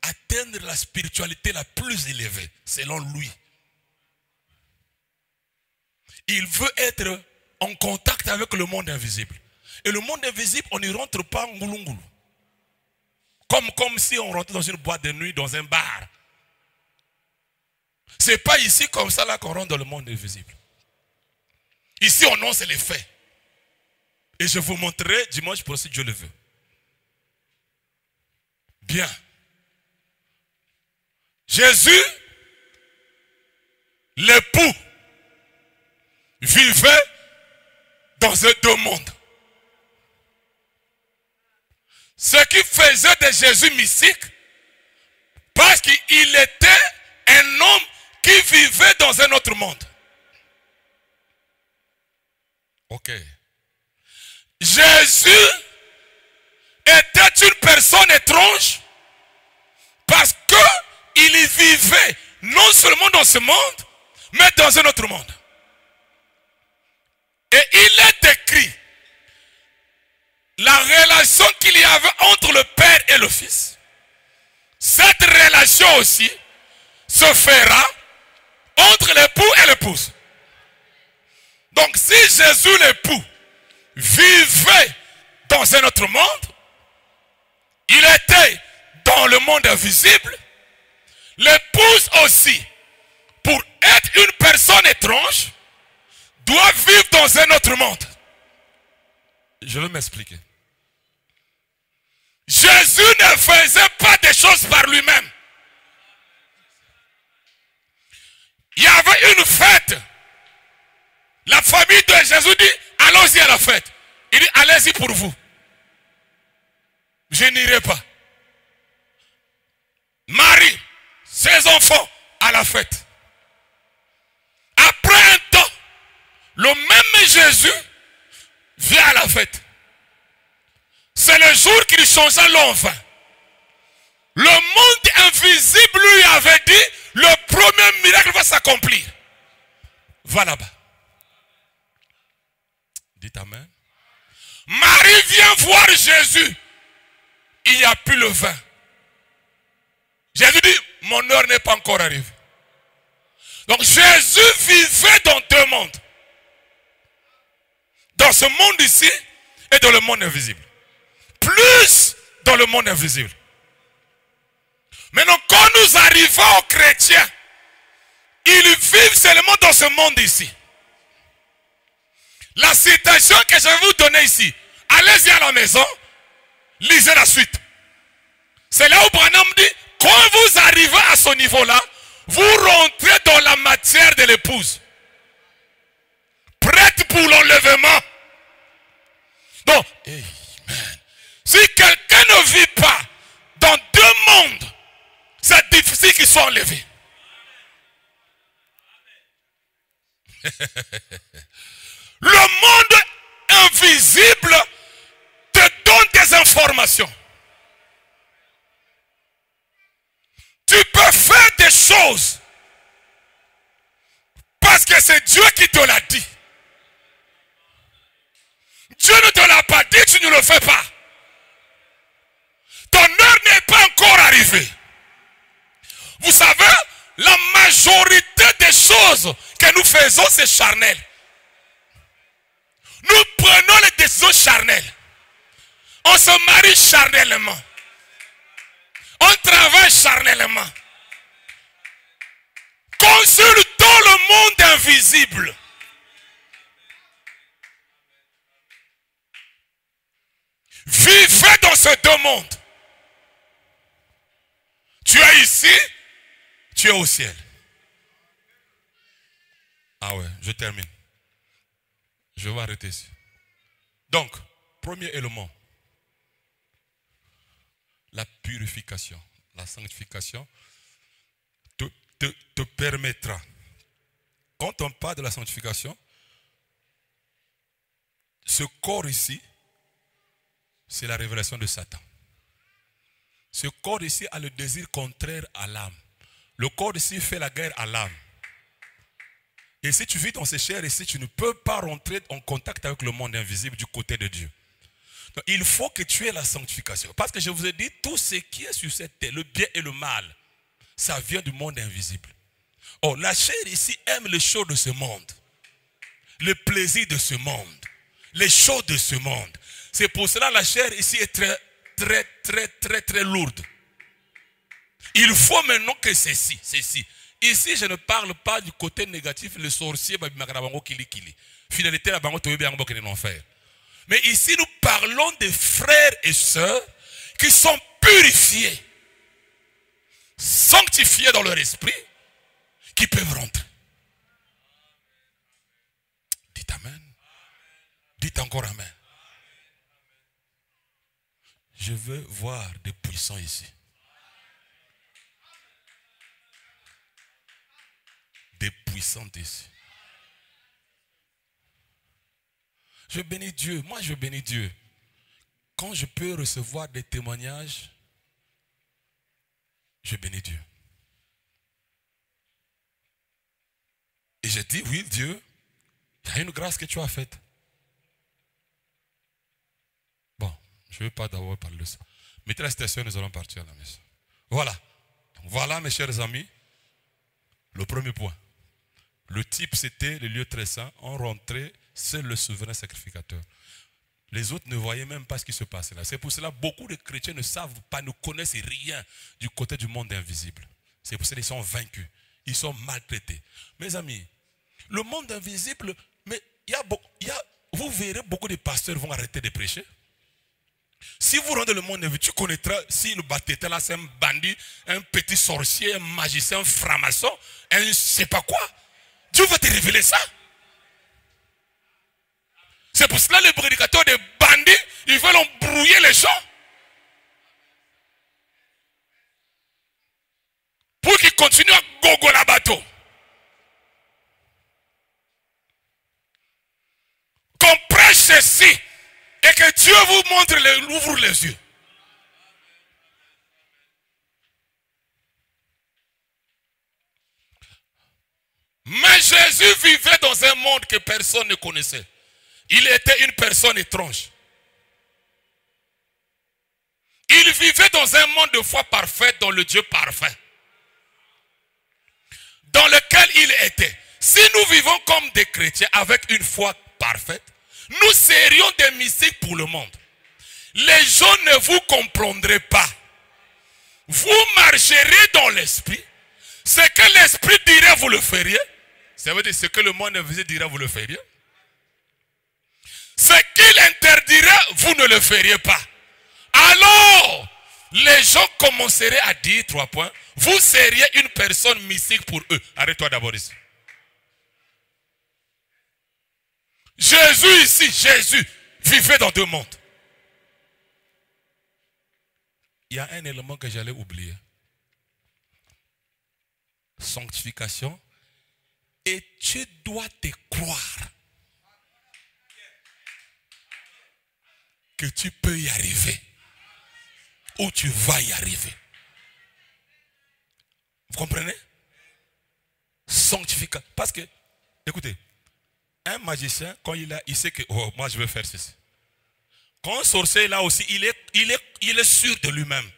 atteindre la spiritualité la plus élevée, selon lui. Il veut être en contact avec le monde invisible. Et le monde invisible, on n'y rentre pas en ngoulou. Comme si on rentrait dans une boîte de nuit, dans un bar. C'est pas ici comme ça là qu'on rentre dans le monde invisible. Ici, on annonce les faits. Et je vous montrerai dimanche prochain si Dieu le veut. Bien. Jésus, l'époux, vivait dans ces deux mondes. Ce qui faisait de Jésus mystique, parce qu'il était un homme qui vivait dans un autre monde. Ok. Jésus était une personne étrange parce qu'il vivait non seulement dans ce monde, mais dans un autre monde. Et il est décrit la relation qu'il y avait entre le Père et le Fils. Cette relation aussi se fera entre l'époux et l'épouse. Donc si Jésus l'époux vivait dans un autre monde, il était dans le monde invisible, l'épouse aussi, pour être une personne étrange, doit vivre dans un autre monde. Je vais m'expliquer. Jésus ne faisait pas des choses par lui-même. Il y avait une fête. La famille de Jésus dit, allons-y à la fête. Il dit, allez-y pour vous. Je n'irai pas. Marie, ses enfants, à la fête. Après un temps, le même Jésus vient à la fête. C'est le jour qu'il changea l'enfant. Le monde invisible lui avait dit, le premier miracle va s'accomplir. Va là-bas. Dites amen. Marie vient voir Jésus. Il n'y a plus le vin. Jésus dit, mon heure n'est pas encore arrivée. Donc Jésus vivait dans deux mondes. Dans ce monde ici et dans le monde invisible. Plus dans le monde invisible. Maintenant, quand nous arrivons aux chrétiens, ils vivent seulement dans ce monde ici. La citation que je vais vous donner ici, allez-y à la maison, lisez la suite. C'est là où Branham dit, quand vous arrivez à ce niveau-là, vous rentrez dans la matière de l'épouse. Prête pour l'enlèvement. Donc, amen. Si quelqu'un ne vit pas dans deux mondes, c'est difficile qu'il soit enlevé. Le monde invisible te donne des informations. Tu peux faire des choses parce que c'est Dieu qui te l'a dit. Dieu ne te l'a pas dit, tu ne le fais pas. Ton heure n'est pas encore arrivée. Vous savez, la majorité des choses que nous faisons, c'est charnel. Nous prenons les décisions charnelles. On se marie charnellement. On travaille charnellement. Consultons le monde invisible. Vivez dans ces deux mondes. Tu es ici, tu es au ciel. Ah ouais, je termine. Je vais arrêter ici. Donc, premier élément. La purification, la sanctification te permettra. Quand on parle de la sanctification, ce corps ici, c'est la révélation de Satan. Ce corps ici a le désir contraire à l'âme. Le corps ici fait la guerre à l'âme. Et si tu vis dans ces chairs ici, tu ne peux pas rentrer en contact avec le monde invisible du côté de Dieu. Donc, il faut que tu aies la sanctification. Parce que je vous ai dit, tout ce qui est sur cette terre, le bien et le mal, ça vient du monde invisible. Or, la chair ici aime les choses de ce monde. Le plaisir de ce monde. Les choses de ce monde. C'est pour cela que la chair ici est très lourde. Il faut maintenant que ceci. Ici, je ne parle pas du côté négatif, le sorcier, finalité, la bango tobe bango en enfer. Mais ici, nous parlons des frères et sœurs qui sont purifiés, sanctifiés dans leur esprit, qui peuvent rentrer. Dites Amen. Dites encore Amen. Je veux voir des puissants ici. Des puissants ici. Je bénis Dieu. Moi, je bénis Dieu. Quand je peux recevoir des témoignages, je bénis Dieu. Et je dis, oui, Dieu, il y a une grâce que tu as faite. Bon, je ne veux pas d'abord parler de ça. Mettez la station, nous allons partir à la maison. Voilà. Voilà, mes chers amis, le premier point. Le type, c'était le lieu très saint. On rentrait, seul le souverain sacrificateur. Les autres ne voyaient même pas ce qui se passait là. C'est pour cela que beaucoup de chrétiens ne savent pas, ne connaissent rien du côté du monde invisible. C'est pour cela qu'ils sont vaincus. Ils sont maltraités. Mes amis, le monde invisible, mais vous verrez beaucoup de pasteurs vont arrêter de prêcher. Si vous rendez le monde invisible, tu connaîtras si le baptême là c'est un bandit, un petit sorcier, un magicien, un franc-maçon, un je ne sais pas quoi. Dieu va te révéler ça. C'est pour cela que les prédicateurs des bandits, ils veulent embrouiller les gens. Pour qu'ils continuent à gogo la bateau. Qu'on prêche ceci et que Dieu vous montre, ouvre les yeux. Mais Jésus vivait dans un monde que personne ne connaissait. Il était une personne étrange. Il vivait dans un monde de foi parfaite, dans le Dieu parfait. Dans lequel il était. Si nous vivons comme des chrétiens avec une foi parfaite, nous serions des mystiques pour le monde. Les gens ne vous comprendraient pas. Vous marcherez dans l'esprit. Ce que l'esprit dirait, vous le feriez. Ça veut dire ce que le monde invisible dirait, vous le feriez. Ce qu'il interdirait, vous ne le feriez pas. Alors, les gens commenceraient à dire 3 points. Vous seriez une personne mystique pour eux. Arrête-toi d'abord ici. Jésus ici, Jésus vivait dans 2 mondes. Il y a un élément que j'allais oublier. Sanctification. Et tu dois te croire que tu peux y arriver. Ou tu vas y arriver. Vous comprenez? Sanctification. Parce que, écoutez, un magicien, quand il sait que, oh, moi je vais faire ceci. Quand un sorcier là aussi, il est sûr de lui-même.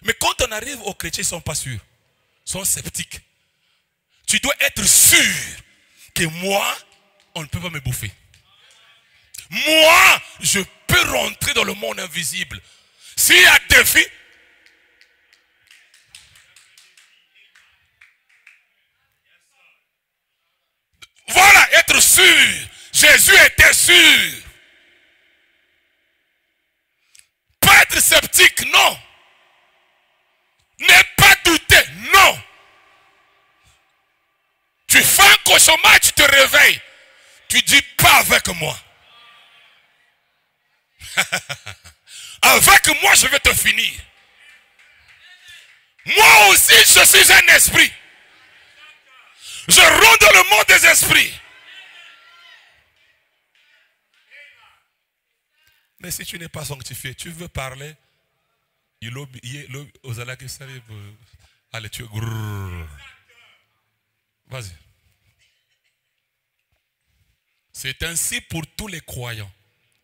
Mais quand on arrive aux chrétiens, ils ne sont pas sûrs. Ils sont sceptiques. Tu dois être sûr que moi, on ne peut pas me bouffer. Moi, je peux peut rentrer dans le monde invisible. S'il y a défi, voilà, être sûr. Jésus était sûr. Pas être sceptique, non. Ne pas douter, non. Tu fais un cauchemar, tu te réveilles. Tu dis pas avec moi. Avec moi, je vais te finir. Moi aussi, je suis un esprit. Je rentre dans le monde des esprits. Mais si tu n'es pas sanctifié, tu veux parler. Allez, tu es. Vas-y. C'est ainsi pour tous les croyants.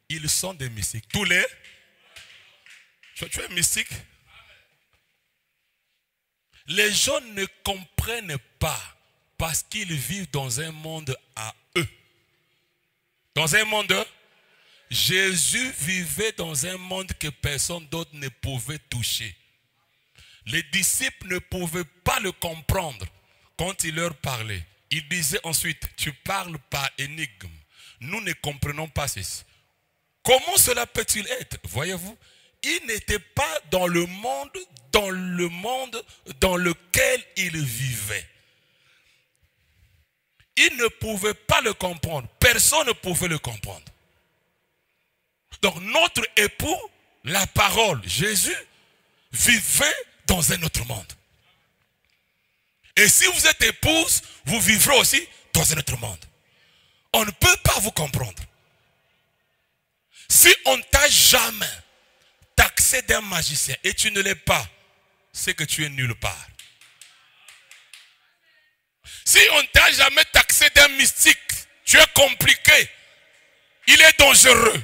Ils sont des mystiques. Tous les. Tu es mystique. Les gens ne comprennent pas parce qu'ils vivent dans un monde à eux. Dans un monde. Jésus vivait dans un monde que personne d'autre ne pouvait toucher. Les disciples ne pouvaient pas le comprendre quand il leur parlait. Il disait ensuite, tu parles par énigme. Nous ne comprenons pas ceci. Comment cela peut-il être? Voyez-vous, il n'était pas dans le monde dans lequel il vivait. Il ne pouvait pas le comprendre. Personne ne pouvait le comprendre. Donc notre époux, la parole, Jésus, vivait dans un autre monde. Et si vous êtes épouse, vous vivrez aussi dans un autre monde. On ne peut pas vous comprendre. Si on ne t'a jamais taxé d'un magicien et tu ne l'es pas, c'est que tu es nulle part. Si on ne t'a jamais taxé d'un mystique, tu es compliqué, il est dangereux.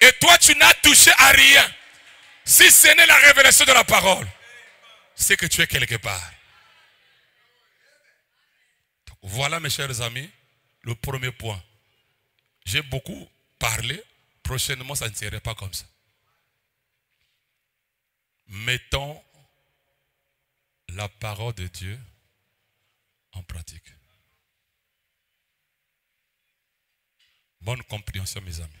Et toi, tu n'as touché à rien. Si ce n'est la révélation de la parole, c'est que tu es quelque part. Donc, voilà, mes chers amis, le premier point. J'ai beaucoup parlé. Prochainement, ça ne serait pas comme ça. Mettons la parole de Dieu en pratique. Bonne compréhension, mes amis.